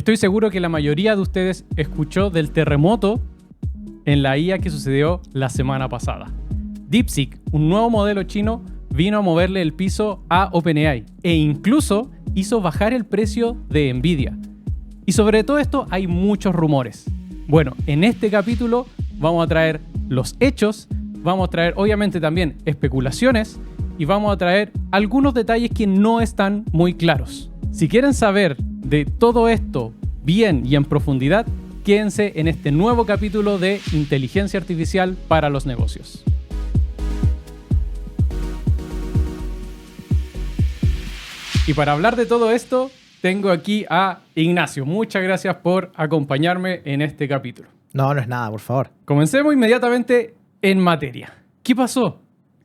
Estoy seguro que la mayoría de ustedes escuchó del terremoto en la IA que sucedió la semana pasada. DeepSeek, un nuevo modelo chino, vino a moverle el piso a OpenAI e incluso hizo bajar el precio de Nvidia. Y sobre todo esto hay muchos rumores. Bueno, en este capítulo vamos a traer los hechos, vamos a traer obviamente también especulaciones y vamos a traer algunos detalles que no están muy claros. Si quieren saber de todo esto bien y en profundidad, quédense en este nuevo capítulo de Inteligencia Artificial para los Negocios. Y para hablar de todo esto, tengo aquí a Ignacio. Muchas gracias por acompañarme en este capítulo. No es nada, por favor. Comencemos inmediatamente en materia. ¿Qué pasó?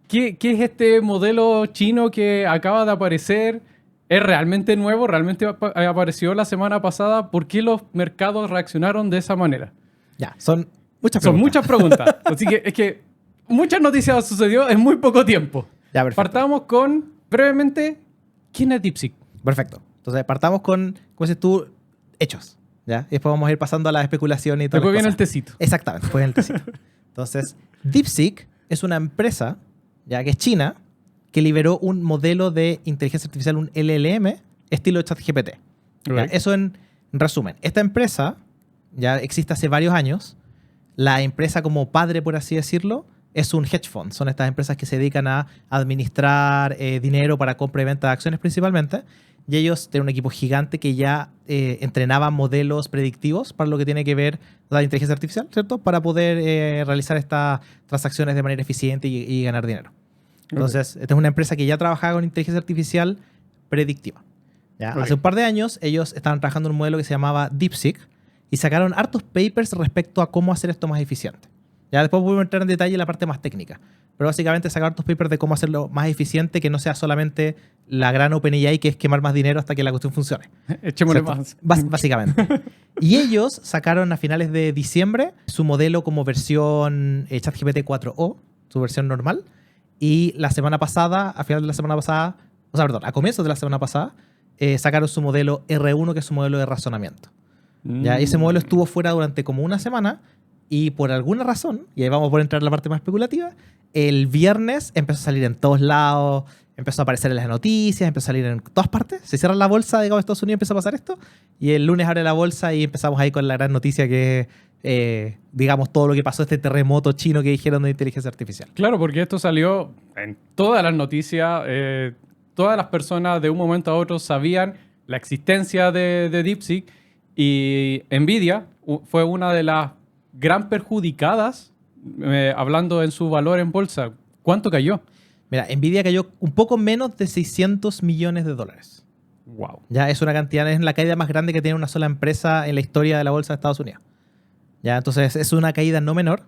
¿Qué es este modelo chino que acaba de aparecer? ¿Es realmente nuevo? ¿Realmente apareció la semana pasada? ¿Por qué los mercados reaccionaron de esa manera? Ya, son muchas preguntas. Son muchas preguntas. Así que es que muchas noticias sucedió en muy poco tiempo. Ya, perfecto. Partamos con, brevemente, ¿quién es DeepSeek? Perfecto. Entonces, partamos con, como dices tú, hechos. ¿Ya? Y después vamos a ir pasando a las especulaciones y todo. Después viene el tecito. Exactamente, después viene el tecito. Entonces, DeepSeek es una empresa, ya que es china, que liberó un modelo de inteligencia artificial, un LLM, estilo ChatGPT. Okay. Eso en resumen. Esta empresa ya existe hace varios años. La empresa como padre, por así decirlo, es un hedge fund. Son estas empresas que se dedican a administrar dinero para compra y venta de acciones principalmente. Y ellos tienen un equipo gigante que ya entrenaba modelos predictivos para lo que tiene que ver la inteligencia artificial, ¿cierto? Para poder realizar estas transacciones de manera eficiente y ganar dinero. Entonces, esta es una empresa que ya trabajaba con inteligencia artificial predictiva. ¿Ya? Hace un par de años, ellos estaban trabajando en un modelo que se llamaba DeepSeek y sacaron hartos papers respecto a cómo hacer esto más eficiente. Ya después voy a entrar en detalle en la parte más técnica. Pero básicamente sacar hartos papers de cómo hacerlo más eficiente, que no sea solamente la gran OpenAI, que es quemar más dinero hasta que la cuestión funcione. Echémosle más. Básicamente. Y ellos sacaron a finales de diciembre su modelo como versión ChatGPT 4o, su versión normal. Y la semana pasada, a final de la semana pasada, a comienzos de la semana pasada, sacaron su modelo R1, que es su modelo de razonamiento. ¿Ya? Y ese modelo estuvo fuera durante como una semana y por alguna razón, y ahí vamos a poder entrar en la parte más especulativa, el viernes empezó a salir en todos lados, empezó a aparecer en las noticias, empezó a salir en todas partes. Se cierra la bolsa, digamos, de Estados Unidos, empieza a pasar esto, y el lunes abre la bolsa y empezamos ahí con la gran noticia que digamos, todo lo que pasó, este terremoto chino que dijeron de inteligencia artificial. Claro, porque esto salió en todas las noticias. Todas las personas de un momento a otro sabían la existencia de DeepSeek y Nvidia fue una de las gran perjudicadas, hablando en su valor en bolsa. ¿Cuánto cayó? Mira, Nvidia cayó un poco menos de $600 millones. Wow. Ya es una cantidad, es la caída más grande que tiene una sola empresa en la historia de la bolsa de Estados Unidos. Ya, entonces es una caída no menor.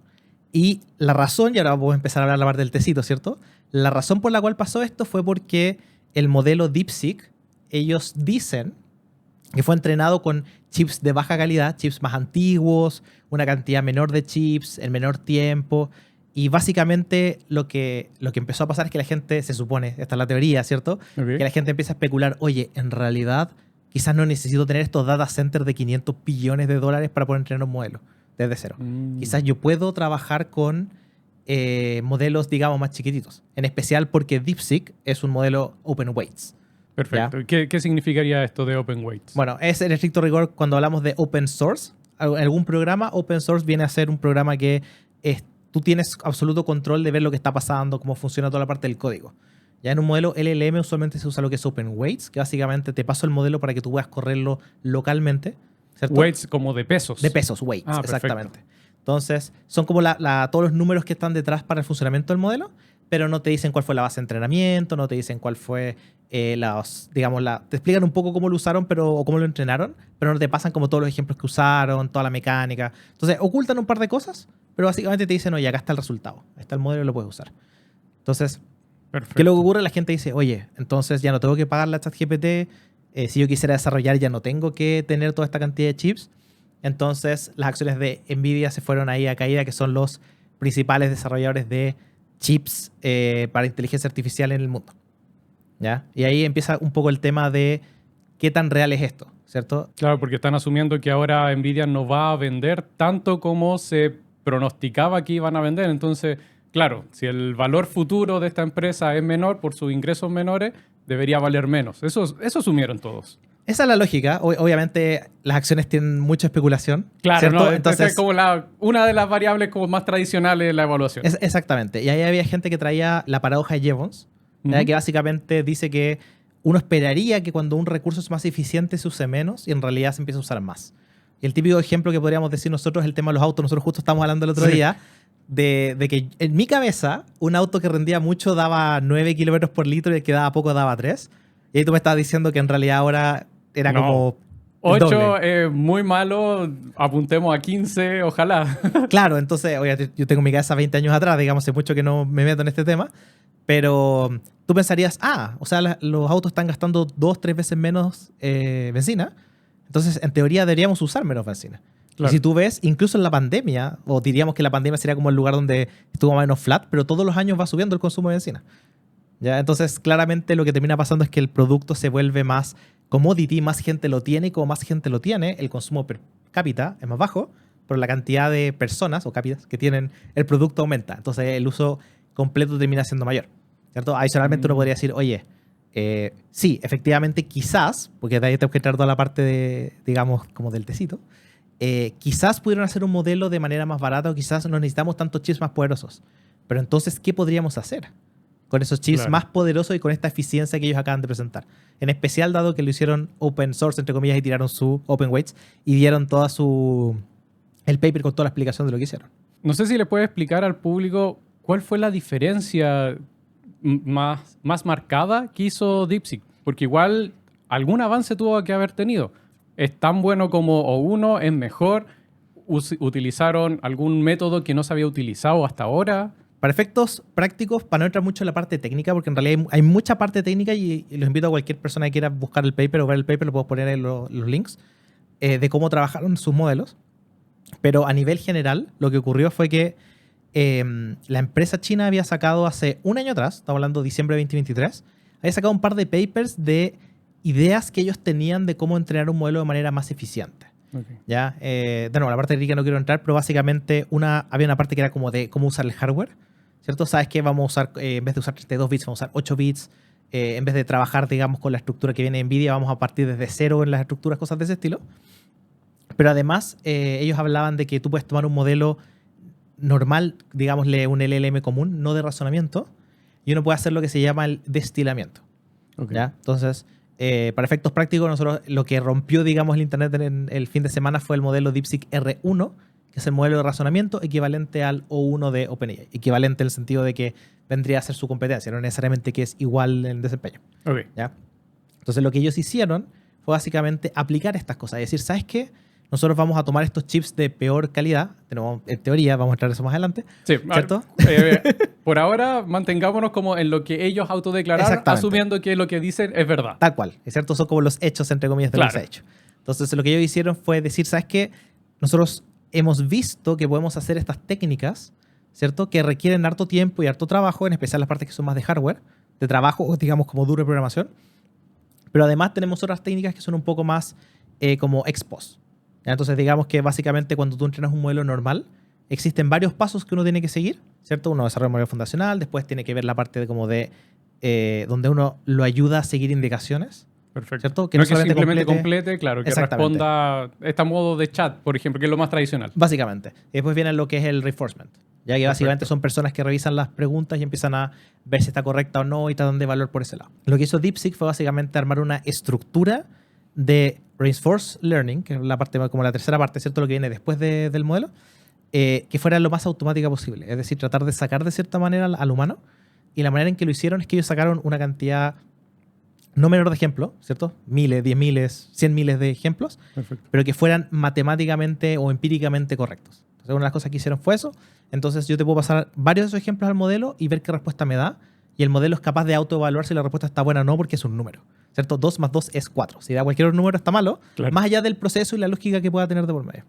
Y la razón, y ahora vamos a empezar a hablar la parte del tecito, ¿cierto? La razón por la cual pasó esto fue porque el modelo DeepSeek, ellos dicen que fue entrenado con chips de baja calidad, chips más antiguos, una cantidad menor de chips, en menor tiempo. Y básicamente lo que empezó a pasar es que la gente, se supone, esta es la teoría, ¿cierto? Okay. Que la gente empieza a especular, oye, en realidad quizás no necesito tener estos data centers de $500 billones para poder entrenar un modelo desde cero. Quizás yo puedo trabajar con modelos, digamos, más chiquititos. En especial porque DeepSeek es un modelo open weights. Perfecto. ¿Qué significaría esto de open weights? Bueno, es en estricto rigor cuando hablamos de open source. Algún programa, open source viene a ser un programa que tú tienes absoluto control de ver lo que está pasando, cómo funciona toda la parte del código. Ya en un modelo LLM usualmente se usa lo que es open weights, que básicamente te paso el modelo para que tú puedas correrlo localmente, ¿cierto? Weights como de pesos. De pesos, weights, Perfecto. exactamente. Entonces, son como todos los números que están detrás para el funcionamiento del modelo, pero no te dicen cuál fue la base de entrenamiento, no te dicen cuál fue te explican un poco cómo lo usaron o cómo lo entrenaron, pero no te pasan como todos los ejemplos que usaron, toda la mecánica. Entonces, ocultan un par de cosas, pero básicamente te dicen, oye, acá está el resultado, ahí está el modelo y lo puedes usar. Entonces, Perfecto. ¿qué es lo que ocurre? La gente dice, oye, entonces ya no tengo que pagar la ChatGPT, si yo quisiera desarrollar ya no tengo que tener toda esta cantidad de chips. Entonces, las acciones de Nvidia se fueron ahí a caída, que son los principales desarrolladores de chips para inteligencia artificial en el mundo. ¿Ya? Y ahí empieza un poco el tema de qué tan real es esto, ¿cierto? Claro, porque están asumiendo que ahora Nvidia no va a vender tanto como se pronosticaba que iban a vender. Entonces, claro, si el valor futuro de esta empresa es menor por sus ingresos menores, debería valer menos. Eso asumieron todos. Esa es la lógica. Obviamente las acciones tienen mucha especulación. Claro, ¿cierto? no, Entonces, es como una de las variables como más tradicionales de la evaluación. Exactamente. Y ahí había gente que traía la paradoja de Jevons, Ujú. que básicamente dice que uno esperaría que cuando un recurso es más eficiente se use menos y en realidad se empieza a usar más. Y el típico ejemplo que podríamos decir nosotros es el tema de los autos. Nosotros justo estábamos hablando el otro día de que en mi cabeza un auto que rendía mucho daba 9 kilómetros por litro y el que daba poco daba 3. Y ahí tú me estabas diciendo que en realidad ahora era No. como... el 8 doble. es muy malo, apuntemos a 15, ojalá. Claro, entonces, oye, yo tengo mi cabeza 20 años atrás, digamos, hace mucho que no me meto en este tema, pero tú pensarías, o sea, los autos están gastando 2-3 veces menos benzina, entonces en teoría deberíamos usar menos benzina. Claro. Y si tú ves, incluso en la pandemia, o diríamos que la pandemia sería como el lugar donde estuvo más o menos flat, pero todos los años va subiendo el consumo de benzina. ¿Ya? Entonces, claramente lo que termina pasando es que el producto se vuelve más commodity, más gente lo tiene, y como más gente lo tiene, el consumo per cápita es más bajo, pero la cantidad de personas o cápitas que tienen el producto aumenta. Entonces, el uso completo termina siendo mayor, ¿cierto? Adicionalmente, uno podría decir, oye, sí, efectivamente, quizás, porque de ahí tengo que entrar toda la parte de, digamos, como del tecito, quizás pudieron hacer un modelo de manera más barata o quizás no necesitamos tantos chips más poderosos. Pero entonces, ¿qué podríamos hacer con esos chips Claro. más poderosos y con esta eficiencia que ellos acaban de presentar? En especial, dado que lo hicieron open source, entre comillas, y tiraron su open weights y dieron toda el paper con toda la explicación de lo que hicieron. No sé si le puedes explicar al público cuál fue la diferencia más marcada que hizo DeepSeek, porque igual algún avance tuvo que haber tenido. ¿Es tan bueno como O1? ¿Es mejor? ¿Utilizaron algún método que no se había utilizado hasta ahora? Para efectos prácticos, para no entrar mucho en la parte técnica, porque en realidad hay mucha parte técnica y los invito a cualquier persona que quiera buscar el paper o ver el paper, lo puedo poner en los links, de cómo trabajaron sus modelos. Pero a nivel general, lo que ocurrió fue que la empresa china había sacado hace un año atrás, estamos hablando de diciembre de 2023, había sacado un par de papers de ideas que ellos tenían de cómo entrenar un modelo de manera más eficiente. Okay. ¿Ya? De nuevo, la parte técnica no quiero entrar, pero básicamente había una parte que era como de cómo usar el hardware, ¿cierto? ¿Sabes qué? Vamos a usar, en vez de usar 32 bits, vamos a usar 8 bits. En vez de trabajar, digamos, con la estructura que viene de NVIDIA, vamos a partir desde cero en las estructuras, cosas de ese estilo. Pero además, ellos hablaban de que tú puedes tomar un modelo normal, digámosle un LLM común, no de razonamiento, y uno puede hacer lo que se llama el destilamiento. Okay. ¿Ya? Entonces, para efectos prácticos, nosotros lo que rompió, digamos, el Internet en el fin de semana fue el modelo DeepSeek R1, que es el modelo de razonamiento equivalente al O1 de OpenAI. Equivalente en el sentido de que vendría a ser su competencia, no necesariamente que es igual en desempeño. Okay. ¿Ya? Entonces, lo que ellos hicieron fue básicamente aplicar estas cosas. Es decir, ¿sabes qué? Nosotros vamos a tomar estos chips de peor calidad. En teoría, vamos a entrar eso más adelante. Sí, ¿cierto? Por ahora, mantengámonos como en lo que ellos autodeclararon, asumiendo que lo que dicen es verdad. Tal cual, ¿es cierto? Son como los hechos, entre comillas, de lo que se ha hecho. Entonces, lo que ellos hicieron fue decir, ¿sabes qué? Nosotros hemos visto que podemos hacer estas técnicas, ¿cierto? Que requieren harto tiempo y harto trabajo, en especial las partes que son más de hardware, de trabajo, digamos, como duro de programación. Pero además tenemos otras técnicas que son un poco más como ex post. Entonces, digamos que básicamente cuando tú entrenas un modelo normal, existen varios pasos que uno tiene que seguir, ¿cierto? Uno desarrolla un modelo fundacional, después tiene que ver la parte de como de donde uno lo ayuda a seguir indicaciones. Perfecto. ¿Cierto? Que no simplemente complete, claro, que responda este modo de chat, por ejemplo, que es lo más tradicional. Básicamente. Y después viene lo que es el reinforcement. Ya que básicamente son personas que revisan las preguntas y empiezan a ver si está correcta o no y tratan de evaluar por ese lado. Lo que hizo DeepSeek fue básicamente armar una estructura de Reinforced Learning, que es la parte, como la tercera parte, ¿cierto? Lo que viene después del modelo, que fuera lo más automática posible. Es decir, tratar de sacar de cierta manera al humano. Y la manera en que lo hicieron es que ellos sacaron una cantidad no menor de ejemplos, ¿cierto? Miles, 10 miles, 100 miles de ejemplos, perfecto, pero que fueran matemáticamente o empíricamente correctos. Entonces, una de las cosas que hicieron fue eso. Entonces, yo te puedo pasar varios de esos ejemplos al modelo y ver qué respuesta me da. Y el modelo es capaz de autoevaluar si la respuesta está buena o no, porque es un número, ¿cierto? 2 más 2 es 4. Si da cualquier número está malo, claro, más allá del proceso y la lógica que pueda tener de por medio.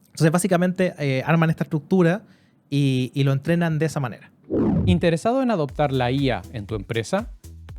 Entonces, básicamente, arman esta estructura y lo entrenan de esa manera. ¿Interesado en adoptar la IA en tu empresa?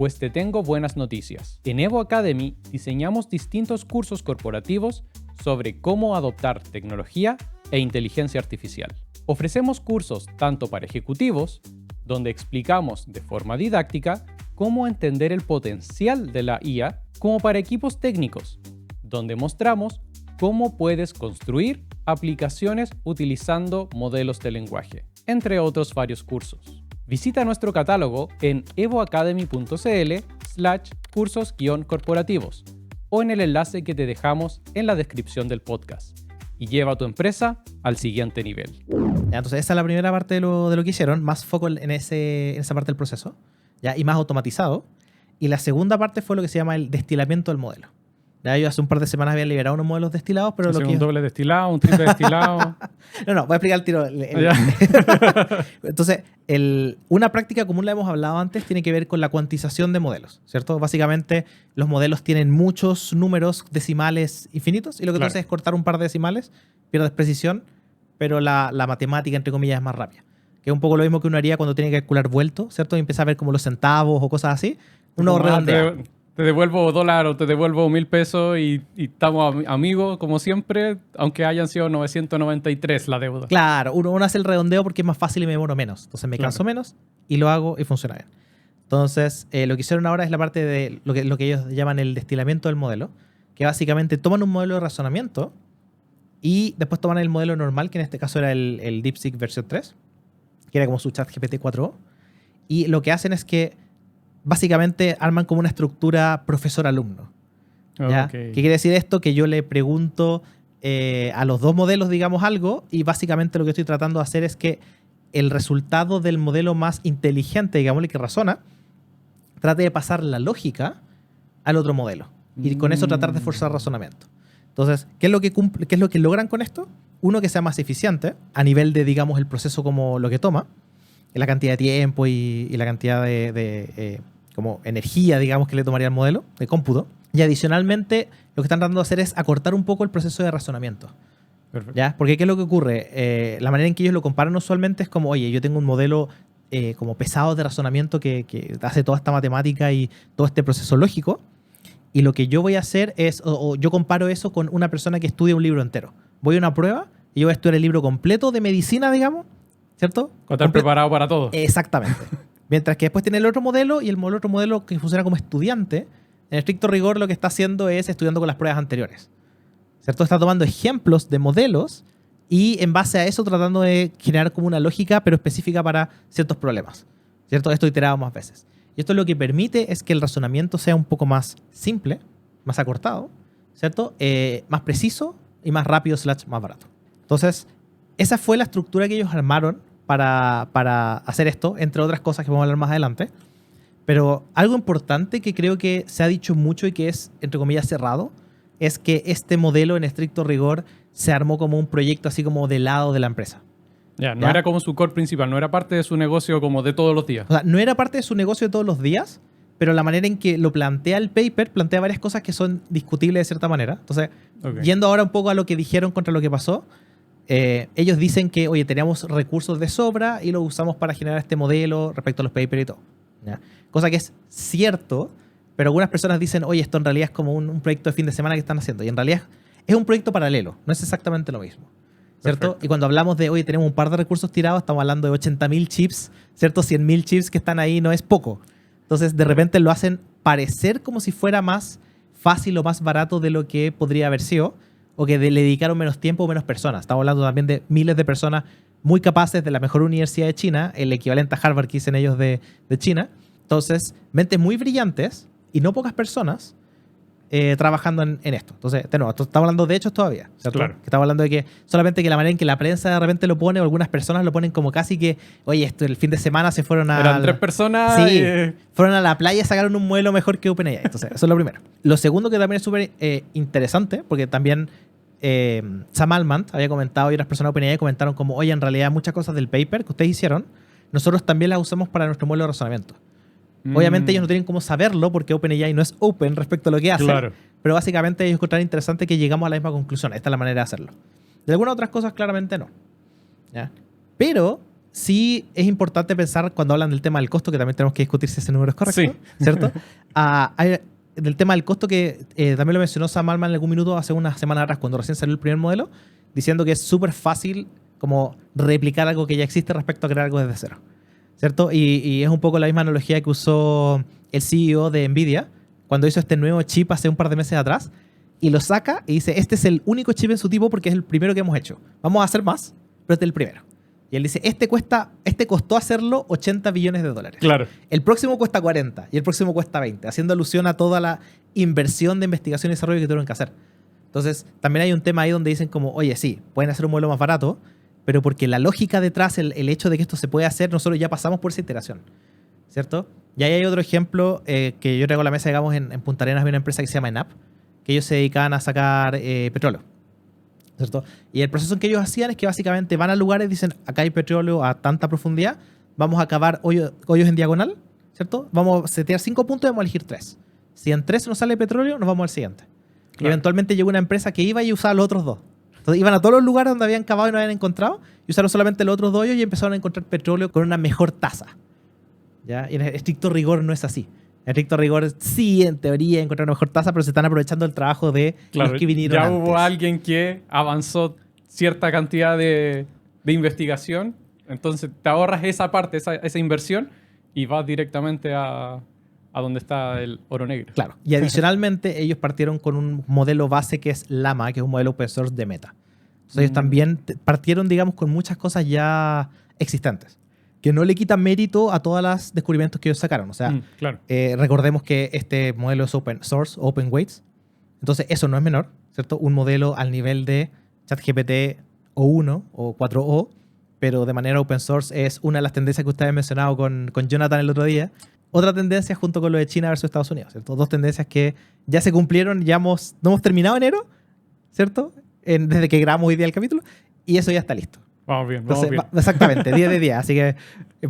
Pues te tengo buenas noticias. En Evo Academy diseñamos distintos cursos corporativos sobre cómo adoptar tecnología e inteligencia artificial. Ofrecemos cursos tanto para ejecutivos, donde explicamos de forma didáctica cómo entender el potencial de la IA, como para equipos técnicos, donde mostramos cómo puedes construir aplicaciones utilizando modelos de lenguaje, entre otros varios cursos. Visita nuestro catálogo en evoacademy.cl/cursos-corporativos o en el enlace que te dejamos en la descripción del podcast y lleva a tu empresa al siguiente nivel. Ya, entonces esa es la primera parte de lo que hicieron, más foco en esa parte del proceso, ¿ya? Y más automatizado. Y la segunda parte fue lo que se llama el destilamiento del modelo. Ya, yo hace un par de semanas había liberado unos modelos destilados, pero Un doble destilado, un triple destilado. No, voy a explicar el tiro. Entonces, una práctica común, la hemos hablado antes, tiene que ver con la cuantización de modelos, ¿cierto? Básicamente, los modelos tienen muchos números decimales infinitos y lo que tú haces es cortar un par de decimales, pierdes precisión, pero la matemática, entre comillas, es más rápida. Que es un poco lo mismo que uno haría cuando tiene que calcular vuelto, ¿cierto? Y empieza a ver como los centavos o cosas así. Uno redondea. Te devuelvo $1 o te devuelvo 1.000 pesos y estamos amigos, como siempre, aunque hayan sido 993 la deuda. Claro, uno hace el redondeo porque es más fácil y me demoro menos. Entonces me canso menos y lo hago y funciona bien. Entonces, lo que hicieron ahora es la parte de lo que ellos llaman el destilamiento del modelo, que básicamente toman un modelo de razonamiento y después toman el modelo normal, que en este caso era el DeepSeek versión 3, que era como su ChatGPT 4o, y lo que hacen es que básicamente arman como una estructura profesor-alumno. ¿Ya? ¿Qué quiere decir esto? Que yo le pregunto a los dos modelos, digamos, algo, y básicamente lo que estoy tratando de hacer es que el resultado del modelo más inteligente, digamos, el que razona, trate de pasar la lógica al otro modelo. Y con eso tratar de forzar razonamiento. Entonces, ¿qué es lo que logran con esto? Uno, que sea más eficiente a nivel de, digamos, el proceso como lo que toma, la cantidad de tiempo y la cantidad de como energía, digamos, que le tomaría al modelo de cómputo. Y adicionalmente, lo que están tratando de hacer es acortar un poco el proceso de razonamiento. Perfecto. ¿Ya? Porque ¿qué es lo que ocurre? La manera en que ellos lo comparan usualmente es como, oye, yo tengo un modelo como pesado de razonamiento que hace toda esta matemática y todo este proceso lógico. Y lo que yo voy a hacer es, o yo comparo eso con una persona que estudia un libro entero. Voy a una prueba y yo voy a estudiar el libro completo de medicina, digamos, ¿cierto? Estar preparado para todo. Exactamente. Mientras que después tiene el otro modelo y el otro modelo que funciona como estudiante, en estricto rigor lo que está haciendo es estudiando con las pruebas anteriores. ¿Cierto? Está tomando ejemplos de modelos y en base a eso tratando de generar como una lógica, pero específica para ciertos problemas. ¿Cierto? Esto iterado más veces. Y esto lo que permite es que el razonamiento sea un poco más simple, más acortado, ¿cierto? Más preciso y más rápido / más barato. Entonces, esa fue la estructura que ellos armaron para hacer esto, entre otras cosas que vamos a hablar más adelante. Pero algo importante que creo que se ha dicho mucho y que es, entre comillas, cerrado, es que este modelo en estricto rigor se armó como un proyecto así como de lado de la empresa. No era como su core principal, no era parte de su negocio como de todos los días. O sea, no era parte de su negocio de todos los días, pero la manera en que lo plantea el paper, plantea varias cosas que son discutibles de cierta manera. Entonces, yendo ahora un poco a lo que dijeron contra lo que pasó, ellos dicen que, oye, teníamos recursos de sobra y los usamos para generar este modelo respecto a los papers y todo. ¿Ya? Cosa que es cierto, pero algunas personas dicen, oye, esto en realidad es como un proyecto de fin de semana que están haciendo. Y en realidad es un proyecto paralelo, no es exactamente lo mismo. ¿Cierto? Perfecto. Y cuando hablamos de, oye, tenemos un par de recursos tirados, estamos hablando de 80.000 chips, ¿cierto? 100.000 chips que están ahí no es poco. Entonces, de repente lo hacen parecer como si fuera más fácil o más barato de lo que podría haber sido, o que le dedicaron menos tiempo o menos personas. Estamos hablando también de miles de personas muy capaces de la mejor universidad de China, el equivalente a Harvard que dicen ellos de China. Entonces, mentes muy brillantes y no pocas personas trabajando en esto. Entonces, estamos hablando de hechos todavía, ¿cierto? Claro. Estamos hablando de que solamente que la manera en que la prensa de repente lo pone, o algunas personas lo ponen como casi que, oye, esto el fin de semana se fueron a... Eran 3 personas. Sí, fueron a la playa y sacaron un modelo mejor que OpenAI. Entonces, eso es lo primero. Lo segundo que también es súper interesante, porque también Sam Altman había comentado y otras personas de OpenAI comentaron como, oye, en realidad muchas cosas del paper que ustedes hicieron, nosotros también las usamos para nuestro modelo de razonamiento. Obviamente ellos no tienen cómo saberlo porque OpenAI no es open respecto a lo que hace. Claro. Pero básicamente ellos encontraron interesante que llegamos a la misma conclusión. Esta es la manera de hacerlo. De algunas otras cosas claramente no. ¿Ya? Pero sí es importante pensar cuando hablan del tema del costo, que también tenemos que discutir si ese número es correcto, Sí. ¿cierto? Del tema del costo que también lo mencionó Sam Altman en algún minuto hace una semana atrás, cuando recién salió el primer modelo, diciendo que es súper fácil como replicar algo que ya existe respecto a crear algo desde cero, ¿cierto? Y es un poco la misma analogía que usó el CEO de NVIDIA cuando hizo este nuevo chip hace un par de meses atrás, y lo saca y dice, este es el único chip en su tipo porque es el primero que hemos hecho. Vamos a hacer más, pero este es el primero. Y él dice, este costó hacerlo $80 billones. Claro. El próximo cuesta 40 y el próximo cuesta 20, haciendo alusión a toda la inversión de investigación y desarrollo que tuvieron que hacer. Entonces, también hay un tema ahí donde dicen como, oye, sí, pueden hacer un modelo más barato, pero porque la lógica detrás, el hecho de que esto se puede hacer, nosotros ya pasamos por esa iteración, ¿cierto? Y ahí hay otro ejemplo que yo traigo a la mesa, digamos, en Punta Arenas había una empresa que se llama ENAP, que ellos se dedicaban a sacar petróleo, ¿cierto? Y el proceso que ellos hacían es que básicamente van a lugares y dicen, acá hay petróleo a tanta profundidad, vamos a cavar hoyos en diagonal, ¿cierto? Vamos a setear 5 puntos y vamos a elegir 3. Si en 3 nos sale petróleo, nos vamos al siguiente. Claro. Y eventualmente llegó una empresa que iba y usaba los otros 2. Entonces iban a todos los lugares donde habían cavado y no habían encontrado y usaron solamente los otros 2 hoyos y empezaron a encontrar petróleo con una mejor tasa. ¿Ya? Y en estricto rigor no es así. En estricto rigor sí, en teoría, encontrar una mejor tasa, pero se están aprovechando el trabajo de los que vinieron ya antes. Hubo alguien que avanzó cierta cantidad de investigación, entonces te ahorras esa parte, esa inversión, y vas directamente a donde está el oro negro. Claro. Y adicionalmente, ellos partieron con un modelo base que es Llama, que es un modelo open source de Meta. Entonces, ellos también partieron, digamos, con muchas cosas ya existentes, que no le quitan mérito a todos los descubrimientos que ellos sacaron. O sea, claro. Recordemos que este modelo es open source, open weights. Entonces, eso no es menor, ¿cierto? Un modelo al nivel de ChatGPT O1 o 4O, pero de manera open source es una de las tendencias que ustedes han mencionado con Jonathan el otro día. Otra tendencia junto con lo de China versus Estados Unidos, ¿cierto? Dos tendencias que ya se cumplieron, no hemos terminado enero, ¿cierto? Desde que grabamos hoy día el capítulo, y eso ya está listo. Vamos bien, Entonces, vamos bien. Exactamente, 10 de 10. Así que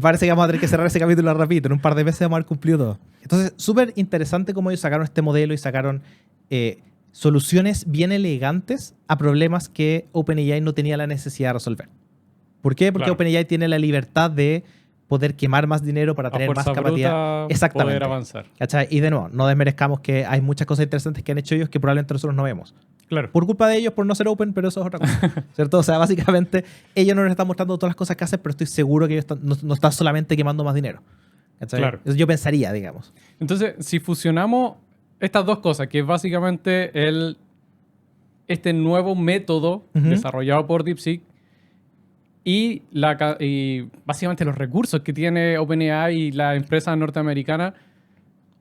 parece que vamos a tener que cerrar ese capítulo rapidito. En un par de meses vamos a haber cumplido todo. Entonces, súper interesante cómo ellos sacaron este modelo y sacaron soluciones bien elegantes a problemas que OpenAI no tenía la necesidad de resolver. ¿Por qué? Porque OpenAI tiene la libertad de poder quemar más dinero para tener más capacidad. Exactamente. Poder avanzar. ¿Cachai? Y de nuevo, no desmerezcamos que hay muchas cosas interesantes que han hecho ellos que probablemente nosotros no vemos. Claro. Por culpa de ellos, por no ser open, pero eso es otra cosa. ¿Cierto? O sea, básicamente, ellos no nos están mostrando todas las cosas que hacen, pero estoy seguro que ellos no están solamente quemando más dinero. ¿Cachai? Claro. Eso yo pensaría, digamos. Entonces, si fusionamos estas dos cosas, que es básicamente este nuevo método desarrollado por DeepSeek y básicamente los recursos que tiene OpenAI y la empresa norteamericana,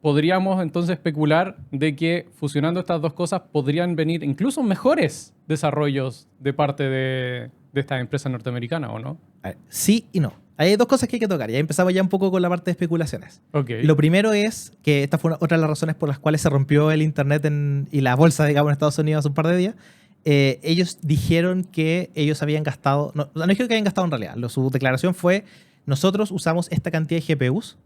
podríamos entonces especular de que fusionando estas dos cosas podrían venir incluso mejores desarrollos de parte de estas empresas norteamericanas, ¿o no? Sí y no. Hay dos cosas que hay que tocar. Ya empezamos ya un poco con la parte de especulaciones. Okay. Lo primero es que esta fue otra de las razones por las cuales se rompió el internet y la bolsa, digamos, en Estados Unidos hace un par de días. Ellos dijeron que ellos habían gastado... No dijeron que habían gastado en realidad. Su declaración fue, nosotros usamos esta cantidad de GPUs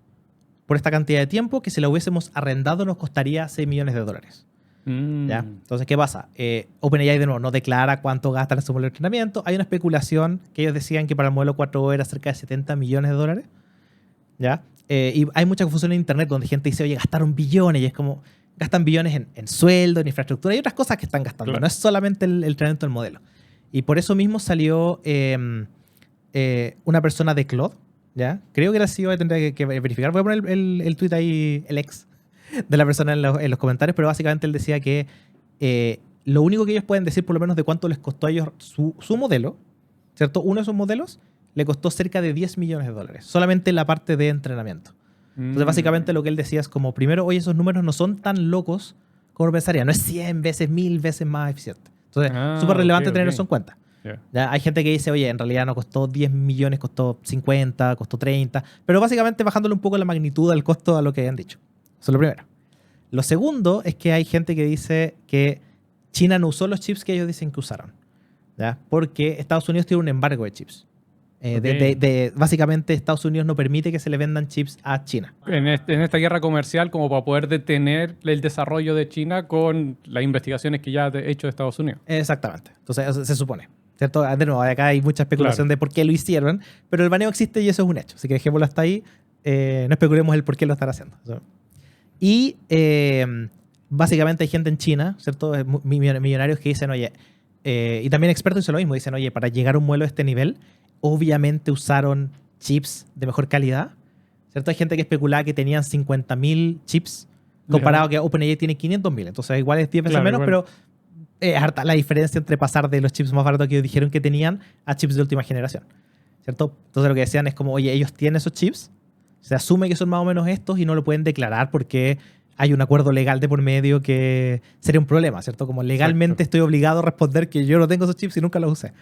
por esta cantidad de tiempo que si la hubiésemos arrendado nos costaría $6 millones. ¿Ya? Entonces, ¿qué pasa? OpenAI de nuevo no declara cuánto gastan en su modelo de entrenamiento. Hay una especulación que ellos decían que para el modelo 4O era cerca de $70 millones. ¿Ya? Y hay mucha confusión en internet donde gente dice, oye, gastaron billones, y es como, gastan billones en sueldo, en infraestructura y otras cosas que están gastando. Claro. No es solamente el entrenamiento del modelo. Y por eso mismo salió una persona de Claude, ¿ya? Creo que era CEO, tendría que verificar. Voy a poner el tweet ahí, el ex de la persona en los comentarios, pero básicamente él decía que lo único que ellos pueden decir por lo menos de cuánto les costó a ellos su modelo, ¿cierto? Uno de sus modelos le costó cerca de $10 millones, solamente la parte de entrenamiento. Entonces básicamente lo que él decía es como, primero, oye, esos números no son tan locos como pensaría, no es 100 veces, 1000 veces más eficiente. Entonces, súper relevante tener eso en cuenta. Yeah. ¿Ya? Hay gente que dice, oye, en realidad no costó 10 millones, costó 50, costó 30, pero básicamente bajándole un poco la magnitud del costo a lo que habían dicho. Eso es lo primero. Lo segundo es que hay gente que dice que China no usó los chips que ellos dicen que usaron, ¿ya? Porque Estados Unidos tiene un embargo de chips. Básicamente Estados Unidos no permite que se le vendan chips a China. En esta guerra comercial, como para poder detener el desarrollo de China con las investigaciones que ya ha hecho Estados Unidos. Exactamente. Entonces, se supone. ¿cierto? De nuevo, acá hay mucha especulación de por qué lo hicieron, pero el baneo existe y eso es un hecho. Así que dejémoslo hasta ahí. No especulemos el por qué lo están haciendo. Y básicamente hay gente en China, ¿cierto? Millonarios que dicen, oye, y también expertos dicen lo mismo, dicen, oye, para llegar a un modelo de este nivel, obviamente usaron chips de mejor calidad, ¿cierto? Hay gente que especulaba que tenían 50.000 chips, comparado que OpenAI tiene 500.000, entonces igual es 10 veces menos, pero es harta la diferencia entre pasar de los chips más baratos que ellos dijeron que tenían a chips de última generación, ¿cierto? Entonces lo que decían es como, oye, ellos tienen esos chips, se asume que son más o menos estos y no lo pueden declarar porque hay un acuerdo legal de por medio que sería un problema, ¿cierto? Como legalmente estoy obligado a responder que yo no tengo esos chips y nunca los usé.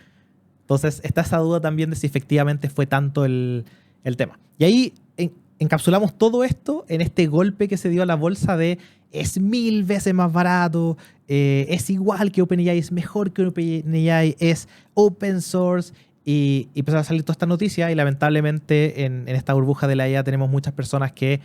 Entonces está esa duda también de si efectivamente fue tanto el tema. Y ahí encapsulamos todo esto en este golpe que se dio a la bolsa de es 1000 veces más barato, es igual que OpenAI, es mejor que OpenAI, es open source. Y empezó a salir toda esta noticia y lamentablemente en esta burbuja de la IA tenemos muchas personas que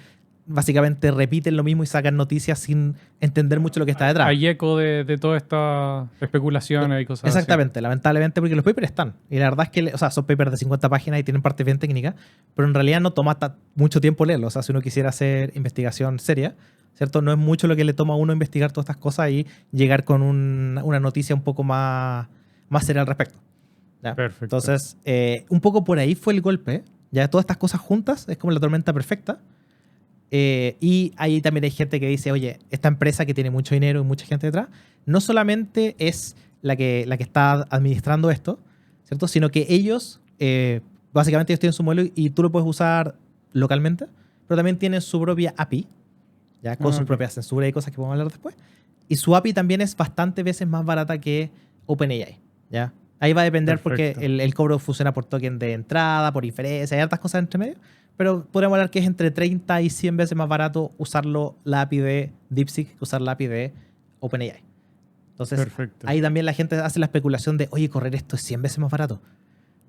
básicamente repiten lo mismo y sacan noticias sin entender mucho lo que está detrás. Hay eco de todas estas especulaciones y cosas Exactamente, lamentablemente, porque los papers están. Y la verdad es que, o sea, son papers de 50 páginas y tienen partes bien técnicas, pero en realidad no toma mucho tiempo leerlos. O sea, si uno quisiera hacer investigación seria, ¿cierto? No es mucho lo que le toma a uno investigar todas estas cosas y llegar con una noticia un poco más seria al respecto. ¿Ya? Perfecto. Entonces, un poco por ahí fue el golpe. Ya todas estas cosas juntas es como la tormenta perfecta. Y ahí también hay gente que dice, oye, esta empresa que tiene mucho dinero y mucha gente detrás, no solamente es la que está administrando esto, ¿cierto? Sino que ellos, básicamente ellos tienen su modelo y tú lo puedes usar localmente, pero también tienen su propia API, ¿ya? Con su propia censura y cosas que podemos hablar después. Y su API también es bastantes veces más barata que OpenAI, ¿ya? Ahí va a depender porque el cobro funciona por token de entrada, por inferencia, hay hartas cosas entre medio. Pero podríamos hablar que es entre 30 y 100 veces más barato usarlo la API de DeepSeek que usar la API de OpenAI. Entonces, ahí también la gente hace la especulación de, oye, correr esto es 100 veces más barato,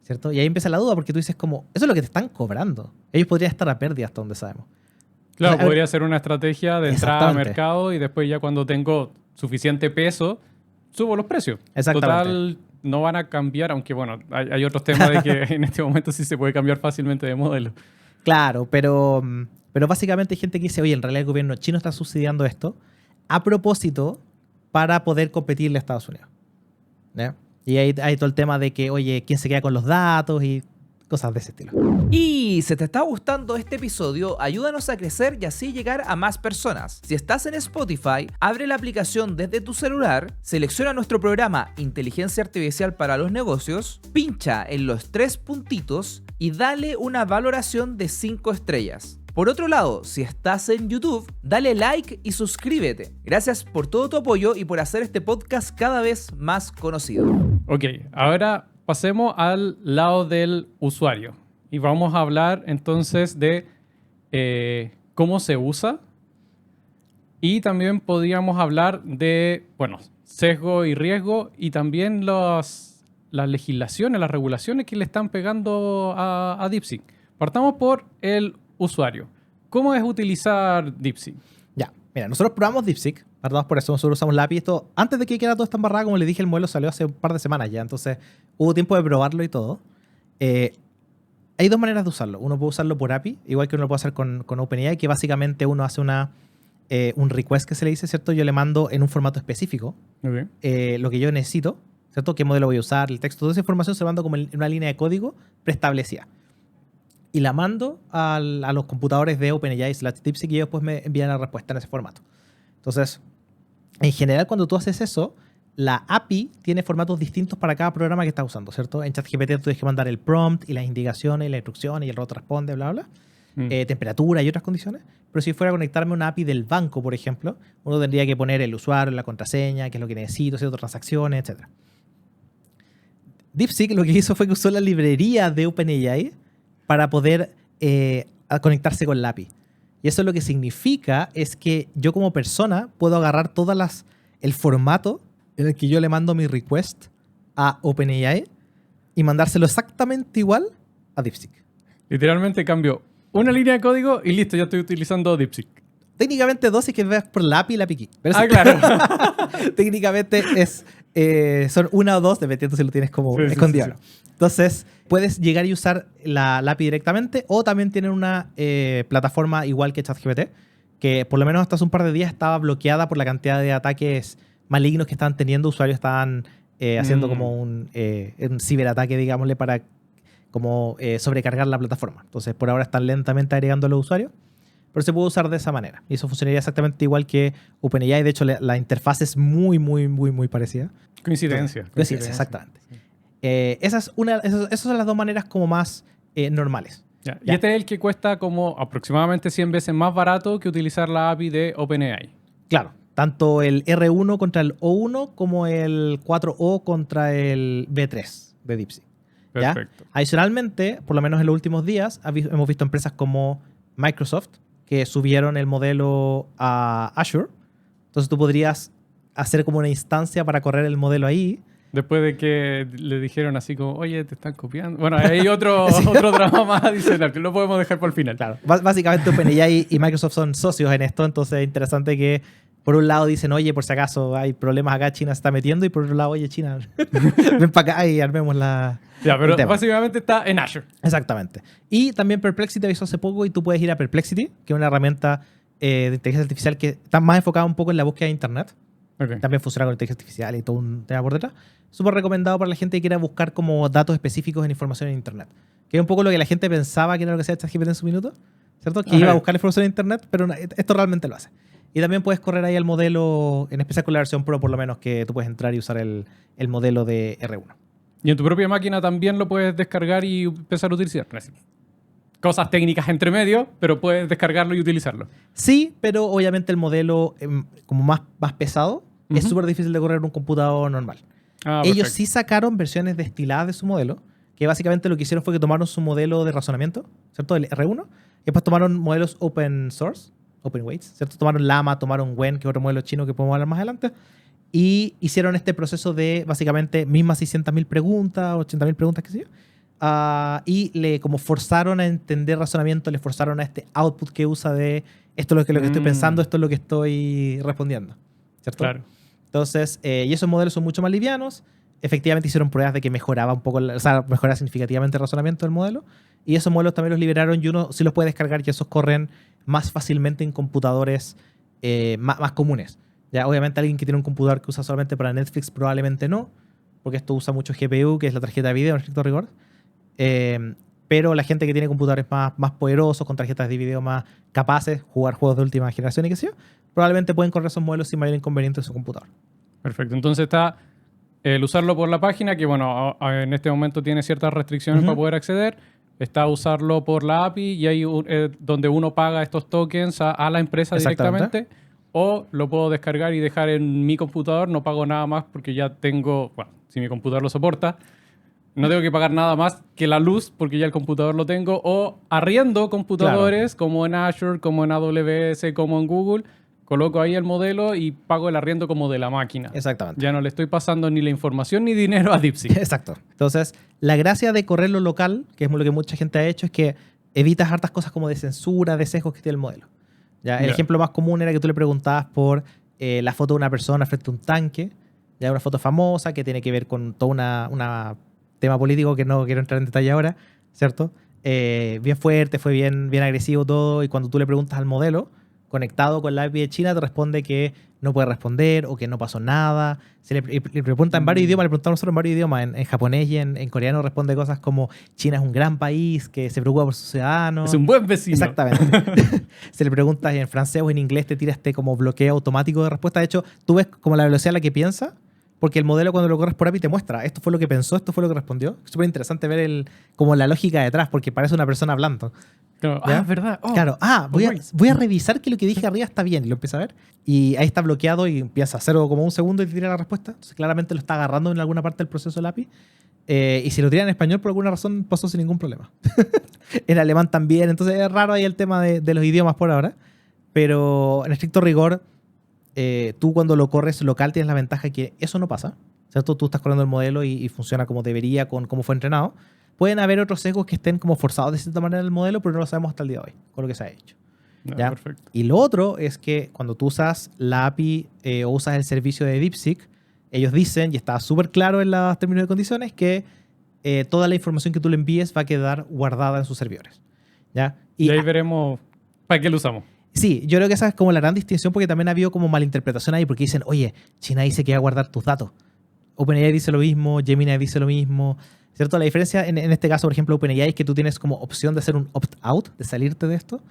¿cierto? Y ahí empieza la duda porque tú dices como, eso es lo que te están cobrando. Ellos podrían estar a pérdida hasta donde sabemos. Claro, o sea, podría ser una estrategia de entrada a mercado y después ya cuando tengo suficiente peso, subo los precios. Exactamente. Total, no van a cambiar, aunque bueno, hay otros temas de que en este momento sí se puede cambiar fácilmente de modelo. Claro, pero básicamente hay gente que dice, oye, en realidad el gobierno chino está subsidiando esto a propósito para poder competirle a Estados Unidos. ¿Ya? Y ahí hay todo el tema de que, oye, ¿quién se queda con los datos? Y cosas de ese estilo. Y si te está gustando este episodio, ayúdanos a crecer y así llegar a más personas. Si estás en Spotify, abre la aplicación desde tu celular, selecciona nuestro programa Inteligencia Artificial para los Negocios, pincha en los 3 puntitos y dale una valoración de 5 estrellas. Por otro lado, si estás en YouTube, dale like y suscríbete. Gracias por todo tu apoyo y por hacer este podcast cada vez más conocido. Ok, ahora pasemos al lado del usuario y vamos a hablar entonces de cómo se usa y también podríamos hablar de, bueno, sesgo y riesgo y también las legislaciones, las regulaciones que le están pegando a DeepSeek. Partamos por el usuario. ¿Cómo es utilizar DeepSeek? Ya, mira, nosotros probamos DeepSeek, perdón por eso, nosotros usamos la API. Esto, antes de que quedara toda esta embarrada, como le dije, el modelo salió hace un par de semanas ya, entonces hubo tiempo de probarlo y todo. Hay 2 maneras de usarlo. Uno puede usarlo por API, igual que uno lo puede hacer con OpenAI, que básicamente uno hace un request que se le dice, ¿cierto? Yo le mando en un formato específico lo que yo necesito, ¿cierto? ¿Qué modelo voy a usar? El texto, toda esa información se manda como en una línea de código preestablecida. Y la mando a los computadores de OpenAI / DeepSeek y ellos pues me envían la respuesta en ese formato. Entonces, en general, cuando tú haces eso, la API tiene formatos distintos para cada programa que estás usando, ¿cierto? En ChatGPT tú tienes que mandar el prompt y las indicaciones y las instrucciones y el robot responde, bla, bla. Temperatura y otras condiciones. Pero si fuera a conectarme a una API del banco, por ejemplo, uno tendría que poner el usuario, la contraseña, qué es lo que necesito, hacer otras transacciones, etc. DeepSeek lo que hizo fue que usó la librería de OpenAI para poder conectarse con la API. Y eso lo que significa es que yo como persona puedo agarrar el formato en el que yo le mando mi request a OpenAI y mandárselo exactamente igual a DeepSeek. Literalmente cambio una línea de código y listo, ya estoy utilizando DeepSeek. Técnicamente 2 es que veas por la API y la API key. Claro. Técnicamente es Son una o dos, dependiendo si lo tienes como Sí, sí, escondido. sí, o no. Entonces, puedes llegar y usar la API directamente, o también tienen una plataforma igual que ChatGPT, que por lo menos hasta hace un par de días estaba bloqueada por la cantidad de ataques malignos que estaban teniendo. Usuarios estaban haciendo como un ciberataque, digámosle, para como sobrecargar la plataforma. Entonces, por ahora están lentamente agregando a los usuarios, pero se puede usar de esa manera. Y eso funcionaría exactamente igual que OpenAI. De hecho, la interfaz es muy, muy, muy, muy parecida. Coincidencia. Coincidencia, exactamente. Esas son las dos maneras como más normales. Ya. Y Ya. este es el que cuesta como aproximadamente 100 veces más barato que utilizar la API de OpenAI. Claro, tanto el R1 contra el O1 como el 4O contra el B3 de DeepSeek. ¿Ya? Perfecto. Adicionalmente, por lo menos en los últimos días, hemos visto empresas como Microsoft que subieron el modelo a Azure. Entonces tú podrías hacer como una instancia para correr el modelo ahí. Después de que le dijeron así como, oye, te están copiando. Bueno, hay otro drama más adicional que lo podemos dejar por el final. Claro, básicamente OpenAI y Microsoft son socios en esto, entonces es interesante que por un lado dicen, oye, por si acaso hay problemas acá, China se está metiendo, y por otro lado, oye, China, ven para acá y armemos la... Ya, pero el tema. básicamente está en Azure. Exactamente. Y también Perplexity avisó hace poco, y tú puedes ir a Perplexity, que es una herramienta de inteligencia artificial que está más enfocada un poco en la búsqueda de Internet. Ok. También funciona con inteligencia artificial y todo un tema por detrás. Súper recomendado para la gente que quiera buscar como datos específicos en información en Internet. Que es un poco lo que la gente pensaba que era lo que hacía ChatGPT en su minuto, ¿cierto? Que iba a buscar información en Internet, pero esto realmente lo hace. Y también puedes correr ahí el modelo, en especial con la versión Pro, por lo menos, que tú puedes entrar y usar el modelo de R1. Y en tu propia máquina también lo puedes descargar y empezar a utilizar. Cosas técnicas entre medio, pero puedes descargarlo y utilizarlo. Sí, pero obviamente el modelo como más pesado es Ujú. súper difícil de correr en un computador normal. Ah, Ellos perfecto. sí sacaron versiones destiladas de su modelo, que básicamente lo que hicieron fue que tomaron su modelo de razonamiento, ¿cierto? El R1, y después tomaron modelos open source, open weights, ¿cierto? Tomaron Llama, tomaron Wen, que es otro modelo chino que podemos hablar más adelante, y hicieron este proceso de básicamente mismas 600.000 preguntas, 80.000 preguntas, qué sé yo, y le como forzaron a entender razonamiento, le forzaron a este output que usa de esto es lo que estoy pensando, esto es lo que estoy respondiendo, ¿cierto? Claro. Entonces, y esos modelos son mucho más livianos. Efectivamente hicieron pruebas de que mejoraba un poco, mejoraba significativamente el razonamiento del modelo. Y esos modelos también los liberaron, y uno sí los puede descargar, y esos corren más fácilmente en computadores más comunes. Ya, obviamente alguien que tiene un computador que usa solamente para Netflix probablemente no, porque esto usa mucho GPU, que es la tarjeta de video en estricto rigor. Pero la gente que tiene computadores más poderosos, con tarjetas de video más capaces, jugar juegos de última generación y qué sé yo, probablemente pueden correr esos modelos sin mayor inconveniente en su computador. Perfecto. Entonces está el usarlo por la página, que bueno, en este momento tiene ciertas restricciones para poder acceder. Está usarlo por la API, y ahí donde uno paga estos tokens a la empresa directamente. O lo puedo descargar y dejar en mi computador. No pago nada más porque ya tengo, bueno, si mi computador lo soporta, no tengo que pagar nada más que la luz porque ya el computador lo tengo. O arriendo computadores como en Azure, como en AWS, como en Google. Coloco ahí el modelo y pago el arriendo como de la máquina. Exactamente. Ya no le estoy pasando ni la información ni dinero a DeepSeek. Exacto. Entonces, la gracia de correrlo local, que es lo que mucha gente ha hecho, es que evitas hartas cosas como de censura, de sesgos que tiene el modelo. ¿Ya? El ejemplo más común era que tú le preguntabas por la foto de una persona frente a un tanque, ya una foto famosa que tiene que ver con todo un tema político que no quiero entrar en detalle ahora, ¿cierto? Bien fuerte, fue bien agresivo todo, y cuando tú le preguntas al modelo, conectado con la API de China, te responde que no puede responder o que no pasó nada. Le pregunta en varios idiomas, le preguntamos nosotros en varios idiomas, en japonés y en coreano responde cosas como China es un gran país que se preocupa por sus ciudadanos. Es un buen vecino. Exactamente. Se le pregunta en francés o en inglés, te tira este como bloqueo automático de respuesta. De hecho, tú ves como la velocidad a la que piensa, porque el modelo cuando lo corres por API te muestra, esto fue lo que pensó, esto fue lo que respondió. Es súper interesante ver como la lógica detrás, porque parece una persona hablando. Claro. ¿Ya? Ah, es verdad. Oh, Claro, voy a revisar que lo que dije arriba está bien. Y lo empieza a ver. Y ahí está bloqueado y empieza a 0,1 segundo y te tira la respuesta. Entonces, claramente lo está agarrando en alguna parte del proceso del API. Y si lo tira en español, por alguna razón, pasó sin ningún problema. En alemán también. Entonces, es raro ahí el tema de los idiomas por ahora. Pero en estricto rigor, tú cuando lo corres local tienes la ventaja que eso no pasa. ¿Cierto? Tú estás corriendo el modelo y funciona como debería, con cómo fue entrenado. Pueden haber otros sesgos que estén como forzados de cierta manera en el modelo, pero no lo sabemos hasta el día de hoy, con lo que se ha hecho. no, ¿Ya? perfecto. Y lo otro es que cuando tú usas la API o usas el servicio de DeepSeek, Ellos dicen, y está súper claro en los términos y condiciones, que toda la información que tú le envíes va a quedar guardada en sus servidores. ¿Ya? Y ahí veremos para qué lo usamos. Sí, yo creo que esa es como la gran distinción, porque también ha habido como malinterpretación ahí, porque dicen, oye, China dice que va a guardar tus datos. OpenAI dice lo mismo, Gemini dice lo mismo, ¿cierto? La diferencia en este caso, por ejemplo, OpenAI es que tú tienes como opción de hacer un opt-out, de salirte de esto,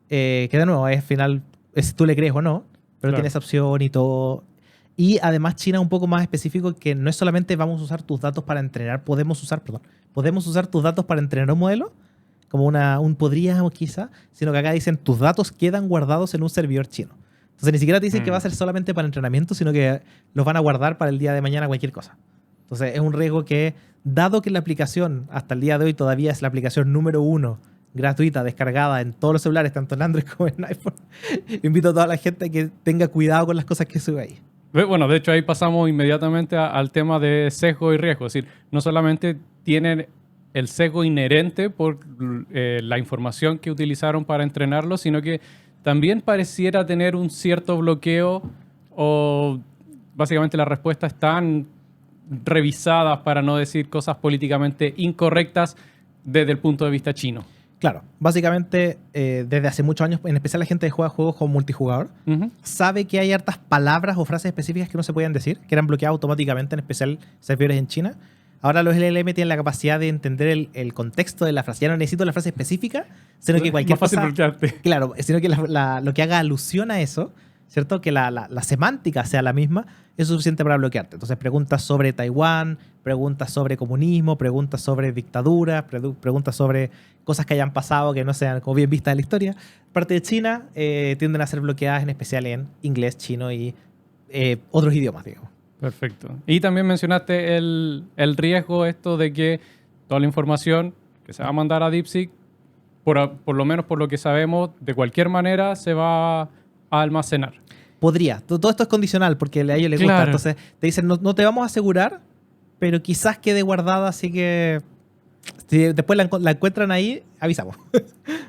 que de nuevo, es al final, es si tú le crees o no, pero Claro. tienes opción y todo. Y además China es un poco más específico, que no es solamente vamos a usar tus datos para entrenar, podemos usar tus datos para entrenar un modelo, como un podríamos quizá, sino que acá dicen tus datos quedan guardados en un servidor chino. Entonces ni siquiera te dicen que va a ser solamente para entrenamiento, sino que los van a guardar para el día de mañana cualquier cosa. Entonces es un riesgo que, dado que la aplicación hasta el día de hoy todavía es la aplicación número 1 gratuita, descargada en todos los celulares, tanto en Android como en iPhone, invito a toda la gente a que tenga cuidado con las cosas que sube ahí. Bueno, de hecho ahí pasamos inmediatamente al tema de sesgo y riesgo. Es decir, no solamente tienen el sesgo inherente por la información que utilizaron para entrenarlo, sino que también pareciera tener un cierto bloqueo o básicamente las respuestas están revisadas para no decir cosas políticamente incorrectas desde el punto de vista chino. Claro, básicamente desde hace muchos años, en especial la gente que juega juegos con multijugador, sabe que hay hartas palabras o frases específicas que no se podían decir, que eran bloqueadas automáticamente, en especial servidores en China. Ahora los LLM tienen la capacidad de entender el contexto de la frase. Ya no necesito la frase específica, sino que cualquier más fácil cosa... bloquearte. Claro, sino que lo que haga alusión a eso, ¿cierto? Que la semántica sea la misma, es suficiente para bloquearte. Entonces preguntas sobre Taiwán, preguntas sobre comunismo, preguntas sobre dictaduras, preguntas sobre cosas que hayan pasado que no sean como bien vistas en la historia. Parte de China tienden a ser bloqueadas en especial en inglés, chino y otros idiomas, digamos. Perfecto. Y también mencionaste el riesgo esto de que toda la información que se va a mandar a DeepSeek, por lo menos por lo que sabemos, de cualquier manera se va a almacenar. Podría. Todo esto es condicional porque a ellos les gusta. Claro. Entonces te dicen, no te vamos a asegurar, pero quizás quede guardada, así que si después la encuentran ahí, avisamos.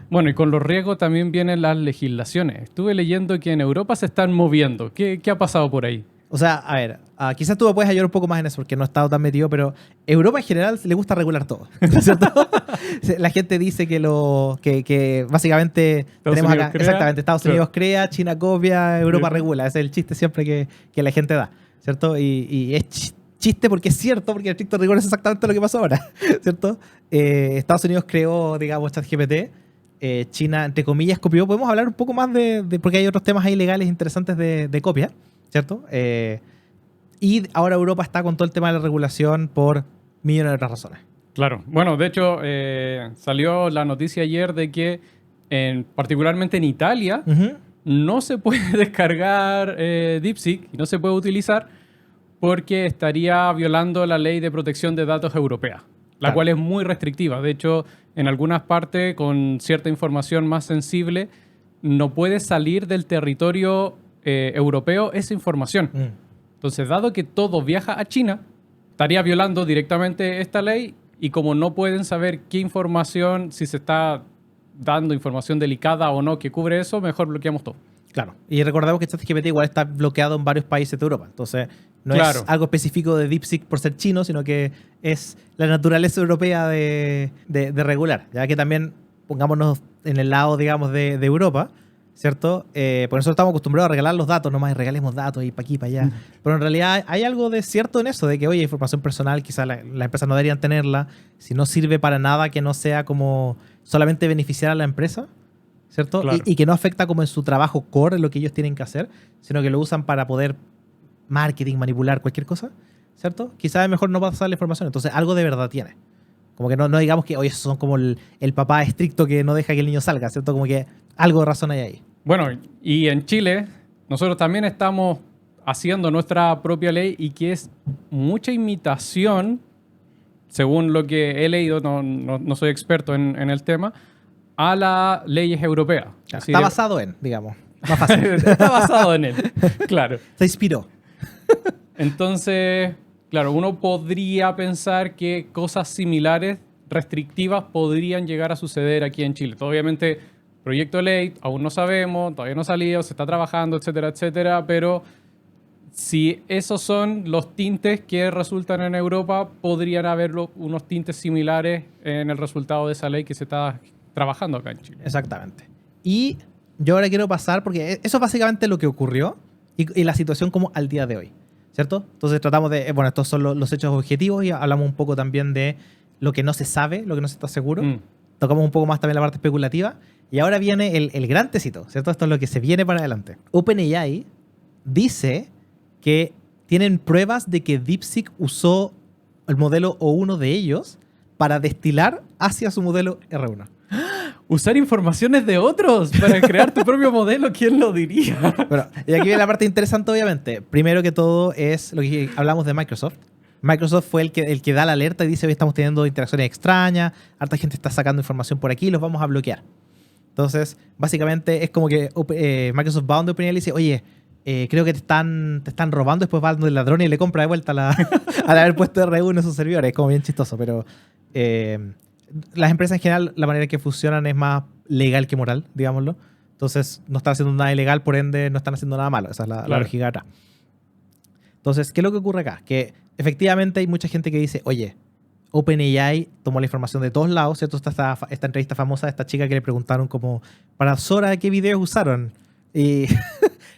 Bueno, y con los riesgos también vienen las legislaciones. Estuve leyendo que en Europa se están moviendo. ¿Qué ha pasado por ahí? O sea, a ver, quizás tú me puedes ayudar un poco más en eso porque no he estado tan metido, pero Europa en general le gusta regular todo, ¿cierto? La gente dice que básicamente Estados tenemos Unidos acá, crea, exactamente, Estados claro. Unidos crea, China copia, Europa Sí. regula. Ese es el chiste siempre que la gente da, ¿cierto? Y es chiste porque es cierto, porque el estricto rigor es exactamente lo que pasó ahora, ¿cierto? Estados Unidos creó, digamos, ChatGPT. China, entre comillas, copió. Podemos hablar un poco más porque hay otros temas ahí legales interesantes de copia, ¿cierto? Y ahora Europa está con todo el tema de la regulación por millones de otras razones. Claro. Bueno, de hecho, salió la noticia ayer de que particularmente en Italia no se puede descargar DeepSeek y no se puede utilizar porque estaría violando la ley de protección de datos europea, la Claro. cual es muy restrictiva. De hecho, en algunas partes, con cierta información más sensible, no puede salir del territorio europeo esa información. Entonces, dado que todo viaja a China, estaría violando directamente esta ley y como no pueden saber qué información, si se está dando información delicada o no que cubre eso, mejor bloqueamos todo. Claro. Y recordemos que ChatGPT igual está bloqueado en varios países de Europa. Entonces, no Claro. es algo específico de DeepSeek por ser chino, sino que es la naturaleza europea de regular. Ya que también pongámonos en el lado, digamos, de Europa, ¿cierto? Por eso estamos acostumbrados a regalar los datos, nomás regalemos datos y para aquí, para allá. Pero en realidad hay algo de cierto en eso, de que, oye, información personal, quizás las empresas no deberían tenerla, si no sirve para nada que no sea como solamente beneficiar a la empresa, ¿cierto? Claro. Y que no afecta como en su trabajo core, en lo que ellos tienen que hacer, sino que lo usan para poder marketing, manipular cualquier cosa, ¿cierto? Quizás es mejor no pasar la información. Entonces, algo de verdad tiene. Como que no digamos que, oye, esos son como el papá estricto que no deja que el niño salga, ¿cierto? Como que algo de razón hay ahí. Bueno, y en Chile, nosotros también estamos haciendo nuestra propia ley y que es mucha imitación, según lo que he leído, no soy experto en el tema, a las leyes europeas. Claro, Es decir, está basado en, digamos. Más fácil. está basado en él, claro. Se inspiró. Entonces, claro, uno podría pensar que cosas similares, restrictivas, podrían llegar a suceder aquí en Chile. Obviamente, proyecto de ley, aún no sabemos, todavía no ha salido, se está trabajando, etcétera, etcétera, pero si esos son los tintes que resultan en Europa, podrían haber unos tintes similares en el resultado de esa ley que se está trabajando acá en Chile. Exactamente. Y yo ahora quiero pasar, porque eso es básicamente lo que ocurrió y la situación como al día de hoy, ¿cierto? Entonces tratamos de, bueno, estos son los hechos objetivos y hablamos un poco también de lo que no se sabe, lo que no se está seguro. Tocamos un poco más también la parte especulativa. Y ahora viene el gran tecito, ¿cierto? Esto es lo que se viene para adelante. OpenAI dice que tienen pruebas de que DeepSeek usó el modelo O1 de ellos para destilar hacia su modelo R1. Usar informaciones de otros para crear tu propio modelo, ¿quién lo diría? Bueno, y aquí viene la parte interesante, obviamente. Primero que todo es lo que hablamos de Microsoft. Microsoft fue el que da la alerta y dice, hoy estamos teniendo interacciones extrañas, harta gente está sacando información por aquí, los vamos a bloquear. Entonces, básicamente es como que Microsoft va donde OpenAI y le dice, oye, creo que te están robando, después va donde el ladrón y le compra de vuelta al haber puesto R1 en sus servidores. Es como bien chistoso, pero las empresas en general, la manera en que funcionan es más legal que moral, digámoslo. Entonces, no están haciendo nada ilegal, por ende, no están haciendo nada malo. Esa es la lógica acá. Entonces, ¿qué es lo que ocurre acá? Que efectivamente hay mucha gente que dice, oye, OpenAI tomó la información de todos lados, ¿cierto? Esta entrevista famosa de esta chica que le preguntaron como, para Sora, ¿qué videos usaron? Y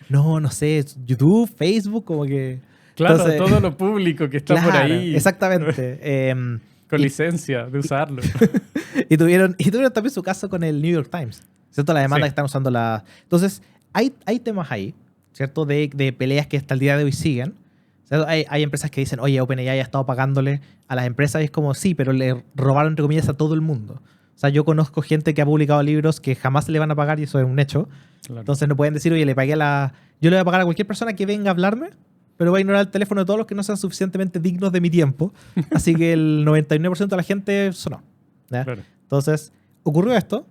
no sé, YouTube, Facebook, como que... Claro, entonces, todo lo público que está por ahí. Exactamente. Con licencia de usarlo. y tuvieron también su caso con el New York Times, ¿cierto? La demanda que están usando la... Entonces, hay temas ahí, ¿cierto? De peleas que hasta el día de hoy siguen. Hay empresas que dicen, oye, OpenAI ha estado pagándole a las empresas y es como, sí, pero le robaron, entre comillas, a todo el mundo. O sea, yo conozco gente que ha publicado libros que jamás le van a pagar y eso es un hecho. Claro. Entonces no pueden decir, oye, yo le voy a pagar a cualquier persona que venga a hablarme, pero voy a ignorar el teléfono de todos los que no sean suficientemente dignos de mi tiempo. Así que el 99% de la gente sonó. Claro. Entonces, ocurrió esto.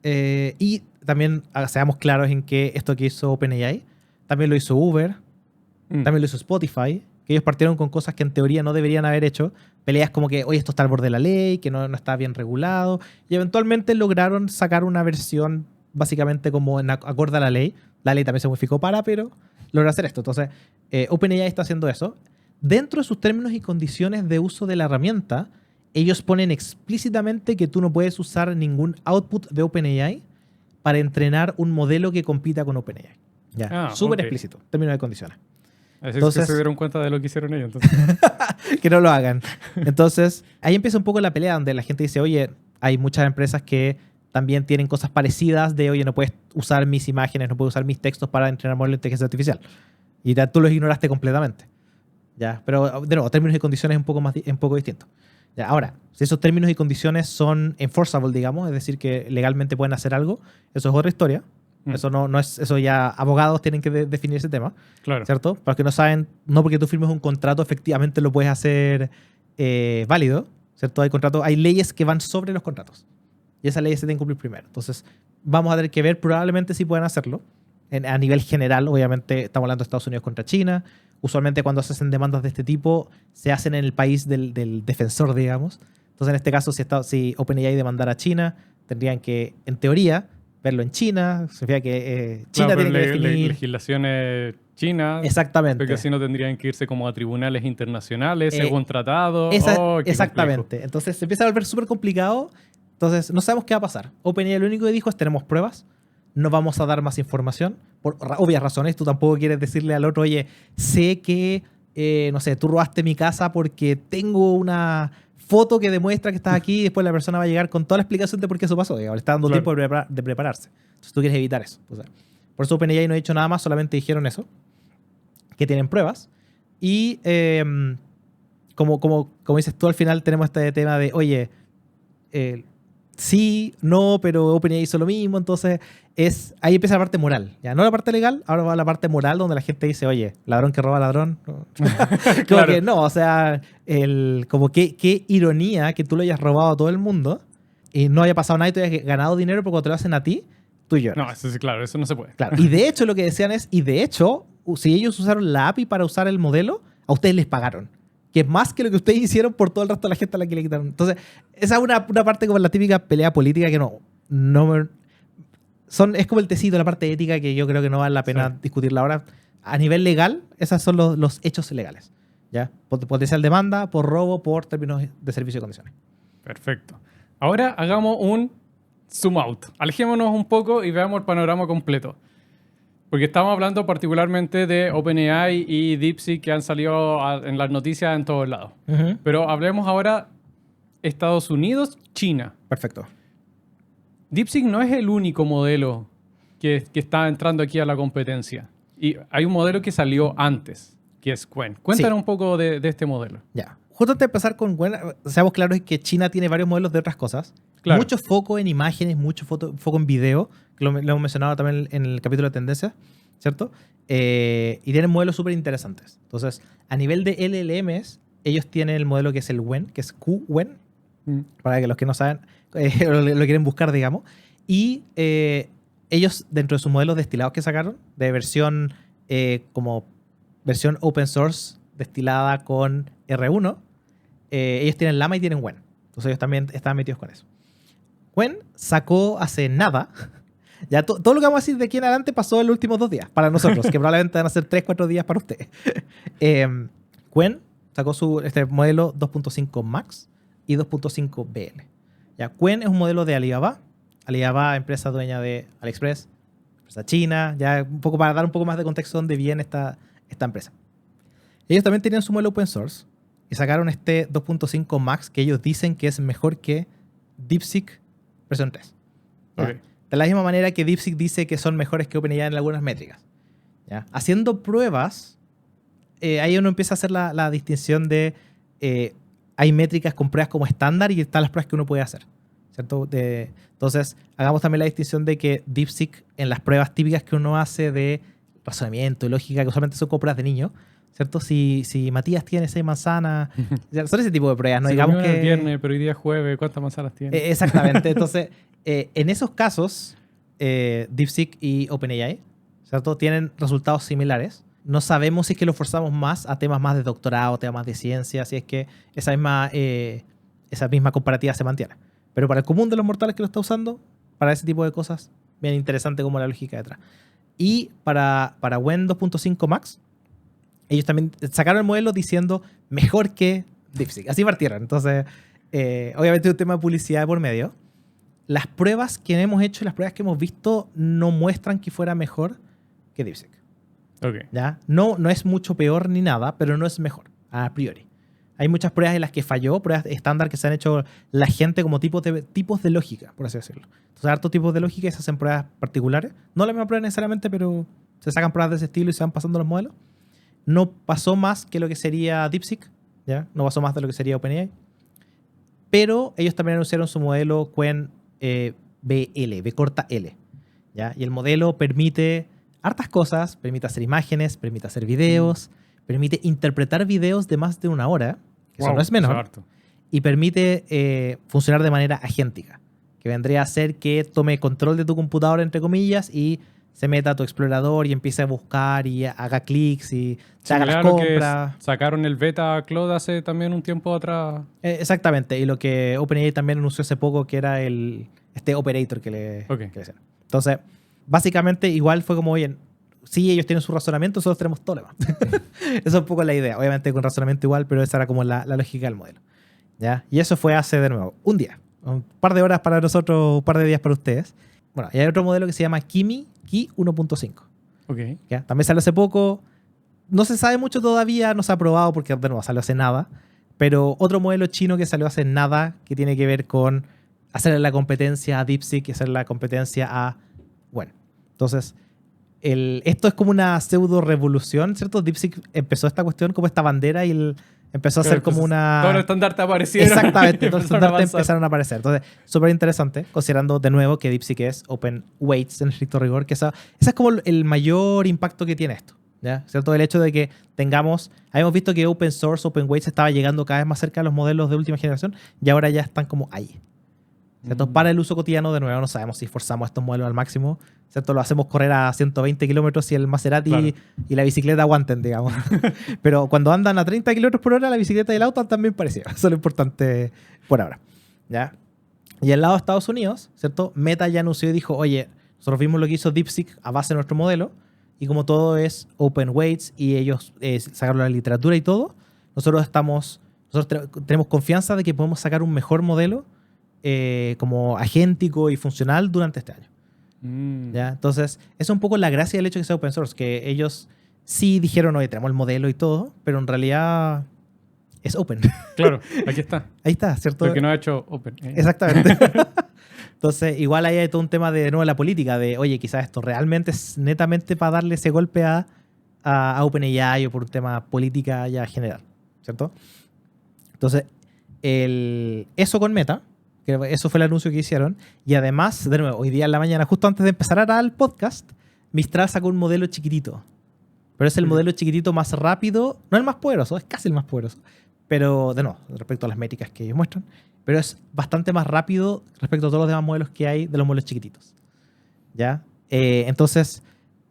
Y también seamos claros en que esto que hizo OpenAI también lo hizo Uber. También lo hizo Spotify, que ellos partieron con cosas que en teoría no deberían haber hecho. Peleas como que, oye, esto está al borde de la ley, que no está bien regulado. Y eventualmente lograron sacar una versión básicamente como acorde a la ley. La ley también se modificó pero logra hacer esto. Entonces, OpenAI está haciendo eso. Dentro de sus términos y condiciones de uso de la herramienta, ellos ponen explícitamente que tú no puedes usar ningún output de OpenAI para entrenar un modelo que compita con OpenAI. Ya, súper explícito, términos y condiciones. Entonces, es que se dieron cuenta de lo que hicieron ellos. Entonces. Que no lo hagan. Entonces, ahí empieza un poco la pelea donde la gente dice, oye, hay muchas empresas que también tienen cosas parecidas de, oye, no puedes usar mis imágenes, no puedes usar mis textos para entrenar modelos de inteligencia artificial. Y tú los ignoraste completamente. ¿Ya? Pero, de nuevo, términos y condiciones es un poco distinto. ¿Ya? Ahora, si esos términos y condiciones son enforceable, digamos, es decir, que legalmente pueden hacer algo, eso es otra historia. Eso no es, eso ya abogados tienen que definir ese tema, claro. ¿Cierto? Para los que no saben, no porque tú firmes un contrato efectivamente lo puedes hacer válido, ¿cierto? Hay leyes que van sobre los contratos y esas leyes se tienen que cumplir primero. Entonces, vamos a tener que ver probablemente si pueden hacerlo. A nivel general, obviamente, estamos hablando de Estados Unidos contra China. Usualmente cuando se hacen demandas de este tipo, se hacen en el país del defensor, digamos. Entonces, en este caso, si OpenAI demandara a China, tendrían que, en teoría, verlo en China. Significa que China tiene que definir... legislaciones chinas. Exactamente. Porque si no tendrían que irse como a tribunales internacionales, según tratados. Exactamente. Complejo. Entonces se empieza a volver súper complicado. Entonces no sabemos qué va a pasar. OpenAI lo único que dijo es tenemos pruebas. No vamos a dar más información. Por obvias razones. Tú tampoco quieres decirle al otro, oye, sé que, no sé, tú robaste mi casa porque tengo una... foto que demuestra que estás aquí y después la persona va a llegar con toda la explicación de por qué eso pasó. Le está dando tiempo de prepararse. Entonces tú quieres evitar eso. O sea, por eso OpenAI no ha dicho nada más, solamente dijeron eso, que tienen pruebas. Y como dices tú, al final tenemos este tema de, oye, sí, no, pero OpenAI hizo lo mismo. Entonces ahí empieza la parte moral. Ya no la parte legal, ahora va la parte moral donde la gente dice, oye, ladrón que roba ladrón. Como que no, o sea, como qué ironía que tú lo hayas robado a todo el mundo y no haya pasado nada y tú hayas ganado dinero, porque cuando te lo hacen a ti, tú lloras. No, eso sí, claro, eso no se puede. Claro. Y de hecho lo que decían es, si ellos usaron la API para usar el modelo, a ustedes les pagaron. Que es más que lo que ustedes hicieron por todo el resto de la gente a la que le quitaron. Entonces, esa es una parte como la típica pelea política que es como el tecito, la parte ética que yo creo que no vale la pena discutirla ahora. A nivel legal, esos son los hechos legales. ¿Ya? Potencial demanda, por robo, por términos de servicio y condiciones. Perfecto. Ahora hagamos un zoom out. Alejémonos un poco y veamos el panorama completo. Porque estamos hablando particularmente de OpenAI y DeepSeek que han salido en las noticias en todos lados. Pero hablemos ahora Estados Unidos, China. Perfecto. DeepSeek no es el único modelo que está entrando aquí a la competencia. Y hay un modelo que salió antes, que es Qwen. Cuéntanos un poco de este modelo. Ya. Justo antes de empezar con Qwen, seamos claros que China tiene varios modelos de otras cosas. Claro. Mucho foco en imágenes, mucho foco en video, que lo hemos mencionado también en el capítulo de tendencias, ¿cierto? Y tienen modelos súper interesantes. Entonces, a nivel de LLMs, ellos tienen el modelo que es el Qwen, que es Qwen, para que los que no saben, lo quieren buscar, digamos. Y ellos, dentro de sus modelos destilados que sacaron, de versión como versión open source destilada con R1, ellos tienen Llama y tienen Qwen. Entonces ellos también estaban metidos con eso. Qwen sacó hace nada, ya todo lo que vamos a decir de aquí en adelante pasó en los últimos 2 días para nosotros, que probablemente van a ser 3-4 días para ustedes. Qwen sacó este modelo 2.5 Max y 2.5 BL. Ya, Qwen es un modelo de Alibaba. Alibaba, empresa dueña de AliExpress, empresa china, ya un poco para dar un poco más de contexto donde viene esta empresa. Ellos también tenían su modelo open source y sacaron este 2.5 Max que ellos dicen que es mejor que DeepSeek versión 3. Okay. De la misma manera que DeepSeek dice que son mejores que OpenAI en algunas métricas. ¿Ya? Haciendo pruebas, ahí uno empieza a hacer la distinción de hay métricas con pruebas como estándar y están las pruebas que uno puede hacer. ¿Cierto? Entonces, hagamos también la distinción de que DeepSeek en las pruebas típicas que uno hace de razonamiento y lógica, que usualmente son como pruebas de niños, ¿cierto? Si Matías tiene 6 manzanas, son ese tipo de pruebas, ¿no? Si Digamos que el viernes, pero hoy día es jueves, ¿cuántas manzanas tiene? Exactamente. Entonces, en esos casos, DeepSeek y OpenAI, ¿cierto? Tienen resultados similares. No sabemos si es que lo forzamos más a temas más de doctorado, temas más de ciencia, si es que esa misma comparativa se mantiene. Pero para el común de los mortales que lo está usando, para ese tipo de cosas, bien interesante como la lógica detrás. Y para Qwen 2.5 Max, ellos también sacaron el modelo diciendo mejor que DeepSeek. Así partieron. Entonces, obviamente es un tema de publicidad por medio. Las pruebas que hemos hecho, las pruebas que hemos visto, no muestran que fuera mejor que DeepSeek. Okay. ¿Ya? No es mucho peor ni nada, pero no es mejor, a priori. Hay muchas pruebas en las que falló, pruebas estándar que se han hecho la gente como tipos de lógica, por así decirlo. Entonces, hartos tipos de lógica y se hacen pruebas particulares. No la misma prueba necesariamente, pero se sacan pruebas de ese estilo y se van pasando los modelos. No pasó más que lo que sería DeepSeek, ¿ya? No pasó más de lo que sería OpenAI. Pero ellos también anunciaron su modelo Qwen BL, B corta L, ¿ya? Y el modelo permite hartas cosas, permite hacer imágenes, permite hacer videos, permite interpretar videos de más de 1 hora, que eso no es menor, y permite funcionar de manera agéntica, que vendría a ser que tome control de tu computadora, entre comillas, y se meta a tu explorador y empiece a buscar y haga clics y se haga las compras. Sacaron el beta Claude hace también un tiempo atrás. Exactamente, y lo que OpenAI también anunció hace poco, que era este operator que le decían. Entonces, básicamente igual fue como, oye, sí, ellos tienen su razonamiento, nosotros tenemos todo lo demás. Esa es un poco la idea. Obviamente con razonamiento igual, pero esa era como la lógica del modelo. ¿Ya? Y eso fue hace, de nuevo, un día. Un par de horas para nosotros, un par de días para ustedes. Bueno, y hay otro modelo que se llama Ki 1.5. Okay. ¿Ya? También salió hace poco. No se sabe mucho todavía, no se ha probado porque, de nuevo, salió hace nada. Pero otro modelo chino que salió hace nada, que tiene que ver con hacerle la competencia a DeepSeek y hacerle la competencia a... Bueno, entonces... esto es como una pseudo revolución, ¿cierto? DeepSeek empezó esta cuestión como esta bandera y empezó a ser como una... Todos los estandartes aparecieron. Exactamente, todos los estandartes empezaron a aparecer. Entonces, súper interesante, considerando de nuevo que DeepSeek es open weights en estricto rigor, que esa es como el mayor impacto que tiene esto, ¿ya? ¿Cierto? El hecho de que habíamos visto que open source, open weights estaba llegando cada vez más cerca a los modelos de última generación y ahora ya están como ahí. ¿Cierto? Para el uso cotidiano, de nuevo, no sabemos si forzamos estos modelos al máximo, ¿cierto? Lo hacemos correr a 120 kilómetros y el Maserati y la bicicleta aguanten, digamos. Pero cuando andan a 30 kilómetros por hora, la bicicleta y el auto también parecido. Eso es lo importante por ahora, ¿ya? Y al lado de Estados Unidos, ¿cierto? Meta ya anunció y dijo, oye, Nosotros vimos lo que hizo DeepSeek a base de nuestro modelo, y como todo es open weights y ellos sacaron la literatura y todo, nosotros tenemos confianza de que podemos sacar un mejor modelo como agéntico y funcional durante este año. ¿Ya? Entonces, es un poco la gracia del hecho de que sea open source, que ellos sí dijeron, oye, tenemos el modelo y todo, pero en realidad es open. Claro, aquí está. Ahí está, ¿cierto? Porque no ha hecho Open. Exactamente. Entonces, igual ahí hay todo un tema de nuevo la política, de, oye, quizás esto realmente es netamente para darle ese golpe a OpenAI o por un tema política ya general, ¿cierto? Entonces, eso con Meta, que eso fue el anuncio que hicieron, y además, de nuevo, hoy día en la mañana, justo antes de empezar el podcast, Mistral sacó un modelo chiquitito. Pero es el modelo chiquitito más rápido, no el más poderoso, es casi el más poderoso, pero de nuevo, respecto a las métricas que ellos muestran, pero es bastante más rápido respecto a todos los demás modelos que hay de los modelos chiquititos. ¿Ya? Entonces,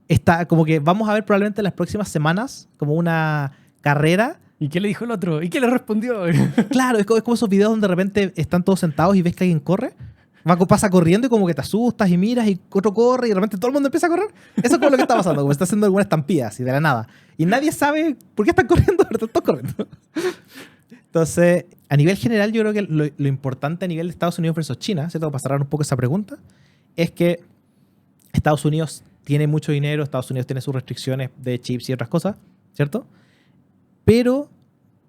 está como que vamos a ver probablemente en las próximas semanas como una carrera. ¿Y qué le dijo el otro? ¿Y qué le respondió? Claro, es como esos videos donde de repente están todos sentados y ves que alguien corre. Pasa corriendo y como que te asustas y miras y otro corre y de repente todo el mundo empieza a correr. Eso es como lo que está pasando, como está haciendo alguna estampida así de la nada. Y nadie sabe por qué están corriendo, pero están corriendo. Entonces, a nivel general, yo creo que lo importante a nivel de Estados Unidos versus China, ¿cierto? Para cerrar un poco esa pregunta, es que Estados Unidos tiene mucho dinero, Estados Unidos tiene sus restricciones de chips y otras cosas, ¿cierto? Pero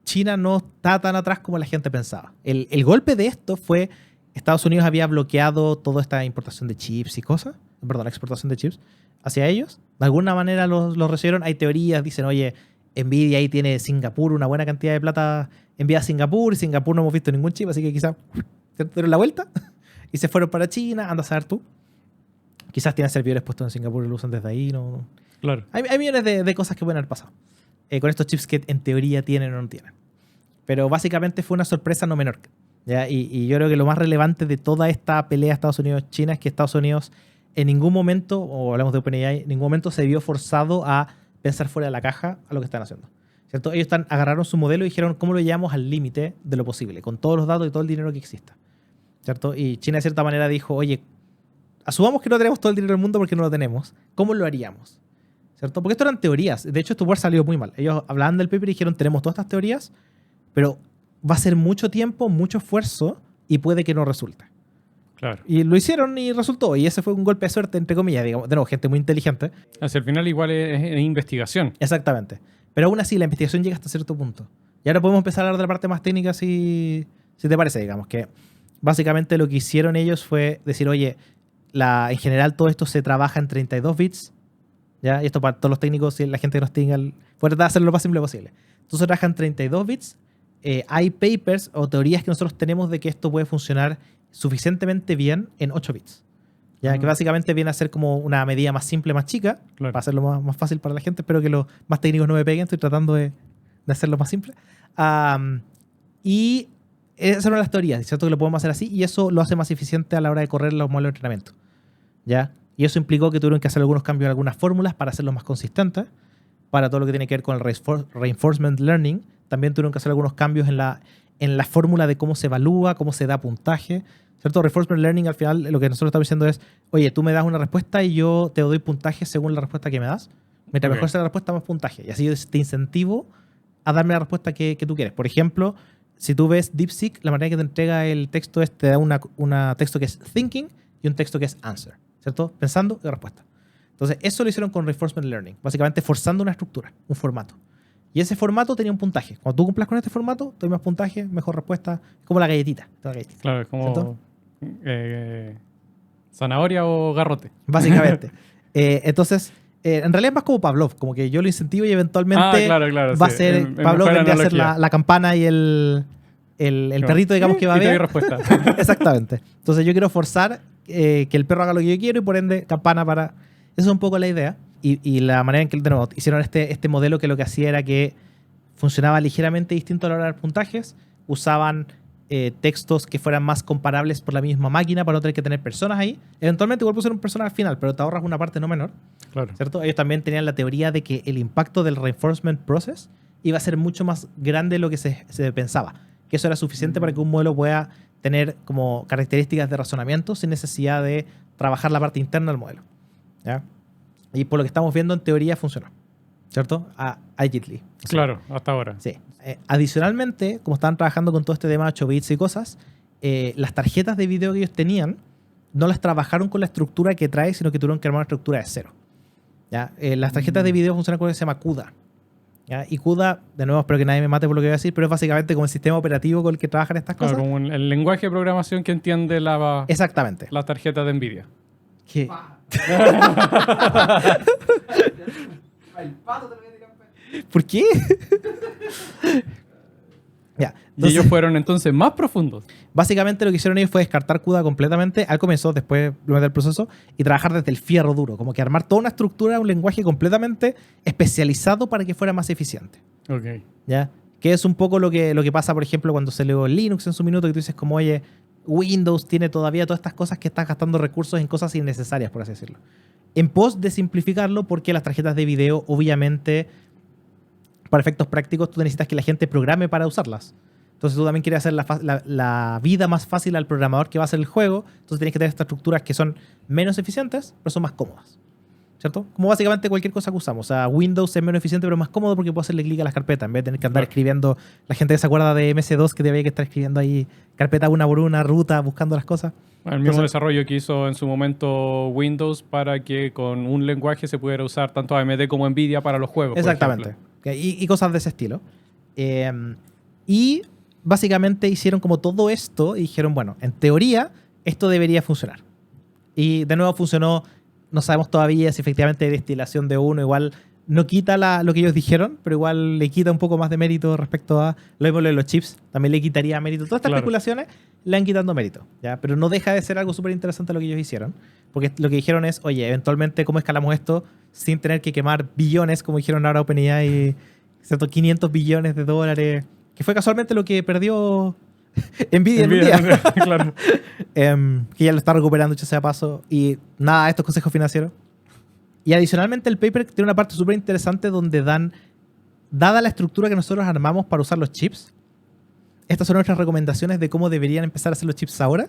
China no está tan atrás como la gente pensaba. El golpe de esto fue, Estados Unidos había bloqueado toda esta importación de chips y cosas, perdón, la exportación de chips hacia ellos. De alguna manera los recibieron. Hay teorías, dicen, oye, Nvidia ahí tiene Singapur, una buena cantidad de plata enviada a Singapur, y Singapur no hemos visto ningún chip, así que quizás se dieron la vuelta y se fueron para China, anda a saber tú. Quizás tienen servidores puestos en Singapur y lo usan desde ahí. No. Claro. Hay millones de cosas que pueden haber pasado con estos chips que en teoría tienen o no tienen. Pero básicamente fue una sorpresa no menor. ¿Ya? Y yo creo que lo más relevante de toda esta pelea Estados Unidos-China es que Estados Unidos en ningún momento, o hablamos de OpenAI, en ningún momento se vio forzado a pensar fuera de la caja a lo que están haciendo. ¿Cierto? Ellos agarraron su modelo y dijeron cómo lo llevamos al límite de lo posible, con todos los datos y todo el dinero que exista. ¿Cierto? Y China de cierta manera dijo, oye, asumamos que no tenemos todo el dinero del mundo porque no lo tenemos. ¿Cómo lo haríamos? ¿Cierto? Porque esto eran teorías. De hecho, esto puede haber salido muy mal. Ellos hablaban del paper y dijeron, tenemos todas estas teorías, pero va a ser mucho tiempo, mucho esfuerzo y puede que no resulte. Claro. Y lo hicieron y resultó. Y ese fue un golpe de suerte, entre comillas. Digamos, de nuevo, gente muy inteligente. Hacia el final igual es investigación. Exactamente. Pero aún así, la investigación llega hasta cierto punto. Y ahora podemos empezar a hablar de la parte más técnica si te parece, digamos. Que básicamente lo que hicieron ellos fue decir, oye, en general todo esto se trabaja en 32 bits. ¿Ya? Y esto para todos los técnicos y la gente que nos tenga, puede tratar de hacerlo lo más simple posible. Entonces se trabaja en 32 bits. Hay papers o teorías que nosotros tenemos de que esto puede funcionar suficientemente bien en 8 bits. ¿Ya? Que básicamente viene a ser como una medida más simple, más chica, Claro. para hacerlo más fácil para la gente. Espero que los más técnicos no me peguen, estoy tratando de hacerlo más simple. Y esas son las teorías, ¿cierto? Que lo podemos hacer así y eso lo hace más eficiente a la hora de correr los modelos de entrenamiento. ¿Ya? Y eso implicó que tuvieron que hacer algunos cambios en algunas fórmulas para hacerlos más consistentes. Para todo lo que tiene que ver con el reinforcement learning, también tuvieron que hacer algunos cambios en la fórmula de cómo se evalúa, cómo se da puntaje. ¿Cierto? Reinforcement learning, al final, lo que nosotros estamos diciendo es, oye, tú me das una respuesta y yo te doy puntaje según la respuesta que me das. Mientras mejor sea la respuesta, más puntaje. Y así te incentivo a darme la respuesta que tú quieres. Por ejemplo, si tú ves DeepSeek, la manera que te entrega el texto es, te da una texto que es thinking y un texto que es answer. ¿Cierto? Pensando y respuesta. Entonces, eso lo hicieron con reinforcement learning. Básicamente forzando una estructura, un formato. Y ese formato tenía un puntaje. Cuando tú cumplas con este formato, te doy más puntaje, mejor respuesta. Es como la galletita. Claro, es como zanahoria o garrote. Básicamente. Entonces, en realidad es más como Pavlov. Como que yo lo incentivo y eventualmente claro, va a ser... Pavlov vendría a ser la campana y el perrito, digamos, que va a ver. Respuesta. Exactamente. Entonces yo quiero forzar que el perro haga lo que yo quiero y por ende campana para... Esa es un poco la idea. Y la manera en que de nuevo, hicieron este modelo que lo que hacía era que funcionaba ligeramente distinto a la hora de dar puntajes. Usaban textos que fueran más comparables por la misma máquina para no tener que tener personas ahí. Eventualmente igual pusieron personas al final, pero te ahorras una parte no menor. Claro. ¿Cierto? Ellos también tenían la teoría de que el impacto del reinforcement process iba a ser mucho más grande de lo que se pensaba. Que eso era suficiente para que un modelo pueda tener como características de razonamiento sin necesidad de trabajar la parte interna del modelo. ¿Ya? Y por lo que estamos viendo, en teoría funcionó. ¿Cierto? Agilely. Claro, hasta ahora. Sí. Adicionalmente, como estaban trabajando con todo este tema de 8 bits y cosas, las tarjetas de video que ellos tenían no las trabajaron con la estructura que trae, sino que tuvieron que armar una estructura de cero. ¿Ya? Las tarjetas de video funcionan con lo que se llama CUDA. ¿Ya? Y CUDA, de nuevo, espero que nadie me mate por lo que voy a decir, pero es básicamente como el sistema operativo con el que trabajan estas Claro, cosas. como el lenguaje de programación que entiende Exactamente. la tarjeta de NVIDIA. ¿Qué? ¿Por qué? Ya, Y ellos fueron entonces más profundos. básicamente lo que hicieron ellos fue descartar CUDA completamente al comienzo, después del proceso, y trabajar desde el fierro duro, como que armar toda una estructura, un lenguaje completamente especializado para que fuera más eficiente. Ok. ¿Ya? Que es un poco lo que pasa, por ejemplo, cuando se leó Linux en su minuto, que tú dices como, oye, Windows tiene todavía todas estas cosas que estás gastando recursos en cosas innecesarias, por así decirlo. En pos de simplificarlo, porque las tarjetas de video, obviamente, para efectos prácticos, tú necesitas que la gente programe para usarlas. Entonces tú también quieres hacer la vida más fácil al programador que va a hacer el juego. Entonces tienes que tener estas estructuras que son menos eficientes, pero son más cómodas. ¿Cierto? Como básicamente cualquier cosa que usamos. O sea, Windows es menos eficiente, pero más cómodo porque puedo hacerle clic a las carpetas en vez de tener que andar escribiendo. La gente que se acuerda de MS2 que había que estar escribiendo ahí carpeta una por una, ruta, buscando las cosas. El mismo desarrollo que hizo en su momento Windows para que con un lenguaje se pudiera usar tanto AMD como NVIDIA para los juegos. Exactamente. Y cosas de ese estilo. Y básicamente hicieron como todo esto y dijeron, bueno, en teoría esto debería funcionar. Y de nuevo funcionó. No sabemos todavía si efectivamente destilación de uno igual no quita lo que ellos dijeron, pero igual le quita un poco más de mérito respecto a lo mismo de los chips. También le quitaría mérito. Todas estas especulaciones le han quitando mérito, ¿ya? Pero no deja de ser algo súper interesante lo que ellos hicieron. Porque lo que dijeron es, oye, eventualmente, ¿cómo escalamos esto sin tener que quemar billones, como dijeron ahora OpenAI, ¿cierto? 500 billones de dólares, que fue casualmente lo que perdió NVIDIA en un día. Claro. Que ya lo está recuperando, hecho sea paso. Y nada, estos consejos financieros. Y adicionalmente el paper tiene una parte súper interesante donde dan, dada la estructura que nosotros armamos para usar los chips, estas son nuestras recomendaciones de cómo deberían empezar a hacer los chips ahora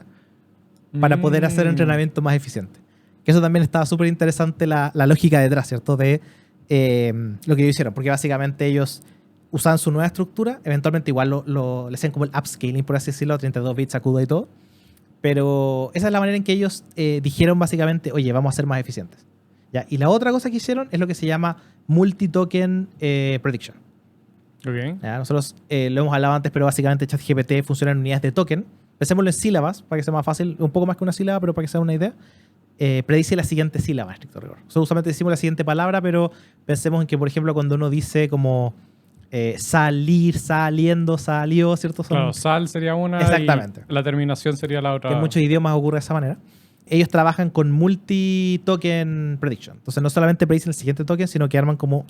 para poder hacer entrenamiento más eficiente. Que eso también estaba súper interesante la lógica detrás, ¿cierto? De lo que ellos hicieron. Porque básicamente ellos usaban su nueva estructura, eventualmente igual le hacían como el upscaling, por así decirlo, a 32 bits, a CUDA y todo. Pero esa es la manera en que ellos dijeron básicamente, oye, vamos a ser más eficientes. ¿Ya? Y la otra cosa que hicieron es lo que se llama multi-token prediction. Okay. ¿Ya? Nosotros lo hemos hablado antes, pero básicamente ChatGPT funciona en unidades de token. Pensémoslo en sílabas, para que sea más fácil, un poco más que una sílaba, pero para que sea una idea. Predice la siguiente sílaba, en estricto rigor. Nosotros usualmente decimos la siguiente palabra, pero pensemos en que, por ejemplo, cuando uno dice como salir, saliendo, salió, ¿cierto? Claro, sal sería una. Exactamente. Y la terminación sería la otra. Que en muchos idiomas ocurre de esa manera. Ellos trabajan con multi-token prediction. Entonces no solamente predicen el siguiente token, sino que arman como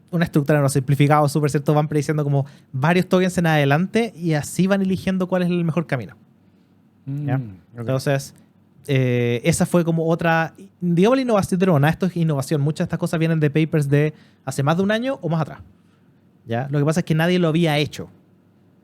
una estructura, no simplificado, súper cierto, van prediciendo como varios tokens en adelante y así van eligiendo cuál es el mejor camino. ¿Ya? Okay. Entonces, esa fue como otra, digamos, la innovación, pero no, esto es innovación. Muchas de estas cosas vienen de papers de hace más de un año o más atrás. ¿Ya? Lo que pasa es que nadie lo había hecho.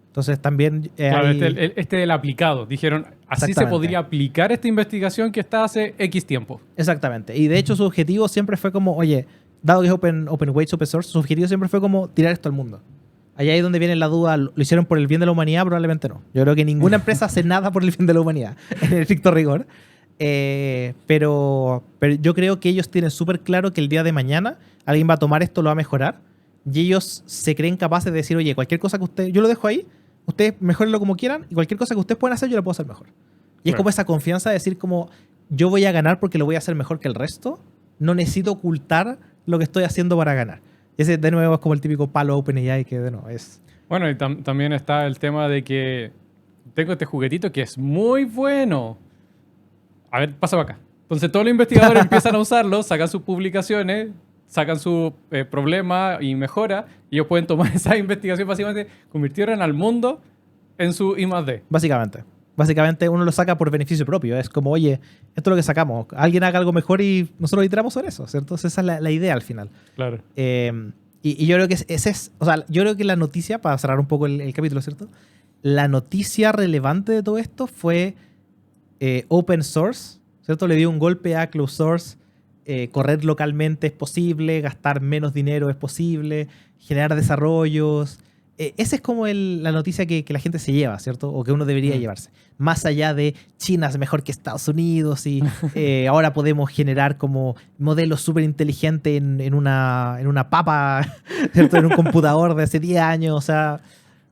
Entonces también... claro, este del aplicado. Dijeron, así se podría aplicar esta investigación que está hace X tiempo. Exactamente. Y de hecho su objetivo siempre fue como, oye, dado que es open weights, open source, su objetivo siempre fue como tirar esto al mundo. Allá es donde viene la duda, ¿lo hicieron por el bien de la humanidad? Probablemente no. Yo creo que ninguna empresa hace nada por el bien de la humanidad, en el estricto rigor. Pero yo creo que ellos tienen súper claro que el día de mañana alguien va a tomar esto, lo va a mejorar. Y ellos se creen capaces de decir, oye, cualquier cosa que yo lo dejo ahí, ustedes mejórenlo como quieran y cualquier cosa que ustedes puedan hacer, yo la puedo hacer mejor. Y es como esa confianza de decir como, yo voy a ganar porque lo voy a hacer mejor que el resto. No necesito ocultar lo que estoy haciendo para ganar. Y ese, de nuevo, es como el típico palo OpenAI que, de nuevo, es... Bueno, y también está el tema de que tengo este juguetito que es muy bueno. A ver, pasa para acá. Entonces todos los investigadores empiezan a usarlo, sacan sus publicaciones, sacan su problema y mejora, y ellos pueden tomar esa investigación, básicamente convirtieron al mundo en su I+D. Básicamente uno lo saca por beneficio propio. Es como, oye, esto es lo que sacamos. Alguien haga algo mejor y nosotros iteramos sobre eso, ¿cierto? Entonces esa es la idea al final. Claro. Y yo creo que ese es... O sea, yo creo que la noticia, para cerrar un poco el capítulo, ¿cierto? la noticia relevante de todo esto fue open source, ¿cierto? Le dio un golpe a closed source. Correr localmente es posible, gastar menos dinero es posible, generar desarrollos. Esa es como la noticia que la gente se lleva, ¿cierto? O que uno debería llevarse. Más allá de China es mejor que Estados Unidos y ahora podemos generar como modelos súper inteligentes en una papa, ¿cierto? En un computador de hace 10 años. O sea,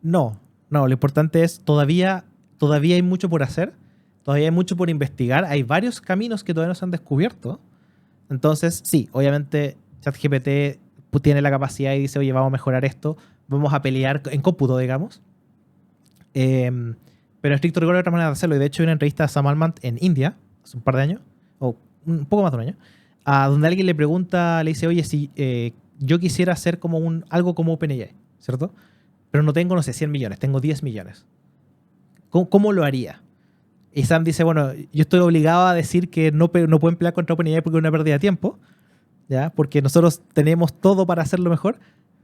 no, lo importante es todavía hay mucho por hacer, todavía hay mucho por investigar. Hay varios caminos que todavía no se han descubierto. Entonces, sí, obviamente ChatGPT tiene la capacidad y dice, oye, vamos a mejorar esto, vamos a pelear en cómputo, digamos. Pero en estricto rigor hay otra manera de hacerlo. Y de hecho hay una entrevista a Sam Altman en India, hace un par de años, o un poco más de un año, donde alguien le pregunta, le dice, oye, si yo quisiera hacer como algo como OpenAI, ¿cierto? Pero no tengo, no sé, 100 millones, tengo 10 millones. ¿Cómo lo haría? Y Sam dice, bueno, yo estoy obligado a decir que no pueden pelear contra OpenAI porque es una pérdida de tiempo, ¿ya? Porque nosotros tenemos todo para hacerlo mejor,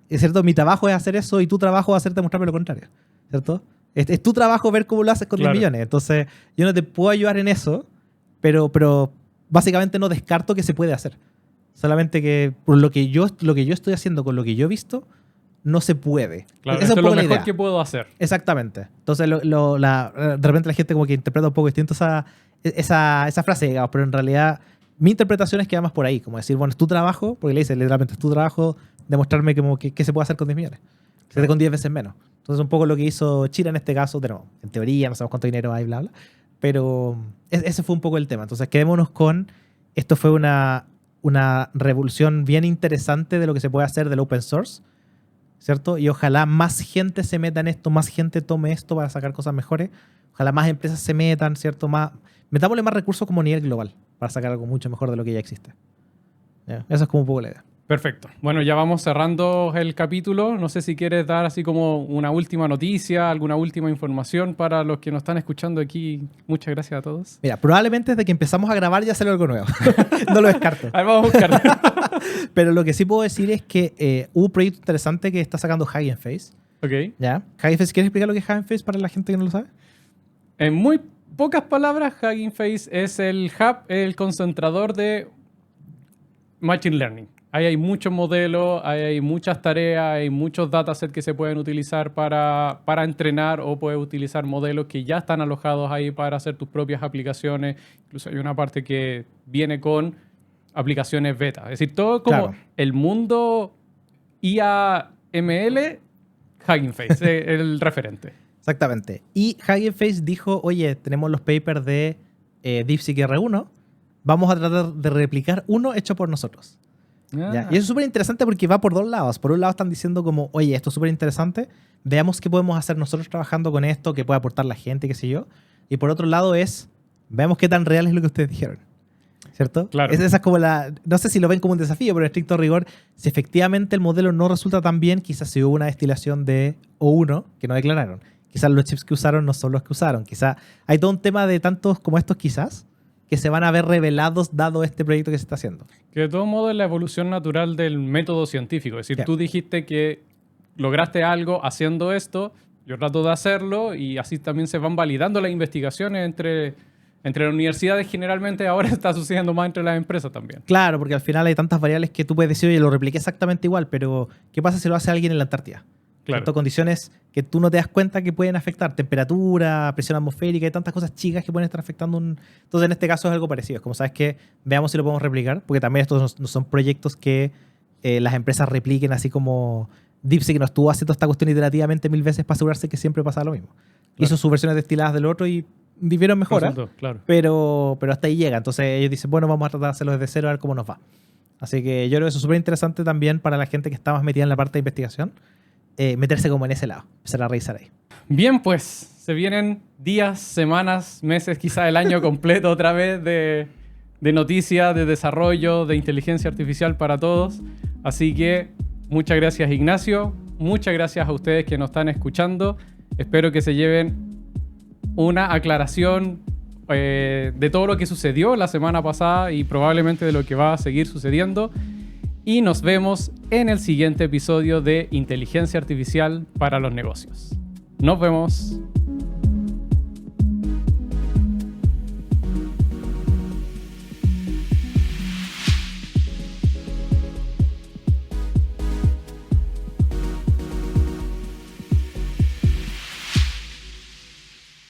¿es cierto? Mi trabajo es hacer eso y tu trabajo va a ser demostrarme lo contrario, ¿cierto? Es tu trabajo ver cómo lo haces con 10 millones. Entonces, yo no te puedo ayudar en eso, pero básicamente no descarto que se puede hacer. Solamente que por lo que yo estoy haciendo con lo que yo he visto, no se puede. Claro, esa eso es lo mejor idea que puedo hacer. Exactamente. Entonces, de repente la gente como que interpreta un poco distinto esa frase, digamos, pero en realidad mi interpretación es que va más por ahí, como decir, bueno, es tu trabajo, porque le dice literalmente, es tu trabajo demostrarme como que se puede hacer con 10 millones. Claro. Con 10 veces menos. Entonces, un poco lo que hizo China en este caso, pero en teoría no sabemos cuánto dinero hay, bla, bla. Pero ese fue un poco el tema. Entonces, quedémonos con, esto fue una revolución bien interesante de lo que se puede hacer del open source, ¿cierto? Y ojalá más gente se meta en esto, más gente tome esto para sacar cosas mejores. Ojalá más empresas se metan, ¿cierto? Metámosle más recursos como a nivel global para sacar algo mucho mejor de lo que ya existe. ¿Ya? Eso es como un poco la idea. Perfecto. Bueno, ya vamos cerrando el capítulo. No sé si quieres dar así como una última noticia, alguna última información para los que nos están escuchando aquí. Muchas gracias a todos. Mira, probablemente desde que empezamos a grabar ya salió algo nuevo. No lo descarto. Ahí vamos a buscar. Pero lo que sí puedo decir es que hubo un proyecto interesante que está sacando Hugging Face. Ok. ¿Ya? Hugging Face, ¿quieres explicar lo que es Hugging Face para la gente que no lo sabe? En muy pocas palabras, Hugging Face es el hub, el concentrador de Machine Learning. Ahí hay muchos modelos, hay muchas tareas, hay muchos datasets que se pueden utilizar para entrenar, o puedes utilizar modelos que ya están alojados ahí para hacer tus propias aplicaciones. Incluso hay una parte que viene con aplicaciones beta. Es decir, todo como el mundo IA/ML, Hugging Face, el referente. Exactamente. Y Hugging Face dijo, oye, tenemos los papers de DeepSeek R1, vamos a tratar de replicar uno hecho por nosotros. ¿Ya? Y eso es súper interesante porque va por dos lados. Por un lado están diciendo como, oye, esto es súper interesante, veamos qué podemos hacer nosotros trabajando con esto, qué puede aportar la gente, qué sé yo. Y por otro lado es, veamos qué tan real es lo que ustedes dijeron. ¿Cierto? Claro. Esa es como no sé si lo ven como un desafío, pero en estricto rigor, si efectivamente el modelo no resulta tan bien, quizás si hubo una destilación de O1 que no declararon. Quizás los chips que usaron no son los que usaron. Quizás hay todo un tema de tantos como estos quizás que se van a ver revelados dado este proyecto que se está haciendo. Que de todo modo es la evolución natural del método científico. Es decir, tú dijiste que lograste algo haciendo esto, yo trato de hacerlo, y así también se van validando las investigaciones entre las universidades. Generalmente ahora está sucediendo más entre las empresas también. Claro, porque al final hay tantas variables que tú puedes decir, oye, lo repliqué exactamente igual, pero ¿qué pasa si lo hace alguien en la Antártida? Claro. Condiciones que tú no te das cuenta que pueden afectar, temperatura, presión atmosférica, hay tantas cosas chicas que pueden estar afectando Entonces en este caso es algo parecido. Es como, ¿sabes qué? Veamos si lo podemos replicar, porque también estos no son proyectos que las empresas repliquen, así como DeepSeek, que no estuvo haciendo esta cuestión iterativamente 1000 veces para asegurarse que siempre pasaba lo mismo. Claro. Hizo sus versiones destiladas del otro y vivieron mejor, claro. pero hasta ahí llega. Entonces ellos dicen, bueno, vamos a tratar de hacerlo desde cero a ver cómo nos va. Así que yo creo que eso es súper interesante también para la gente que está más metida en la parte de investigación. Meterse como en ese lado, empezar a revisar ahí. Bien, pues se vienen días, semanas, meses, quizá el año completo otra vez de noticias, de desarrollo, de inteligencia artificial para todos. Así que muchas gracias, Ignacio. Muchas gracias a ustedes que nos están escuchando. Espero que se lleven una aclaración de todo lo que sucedió la semana pasada y probablemente de lo que va a seguir sucediendo. Y nos vemos en el siguiente episodio de Inteligencia Artificial para los Negocios. Nos vemos.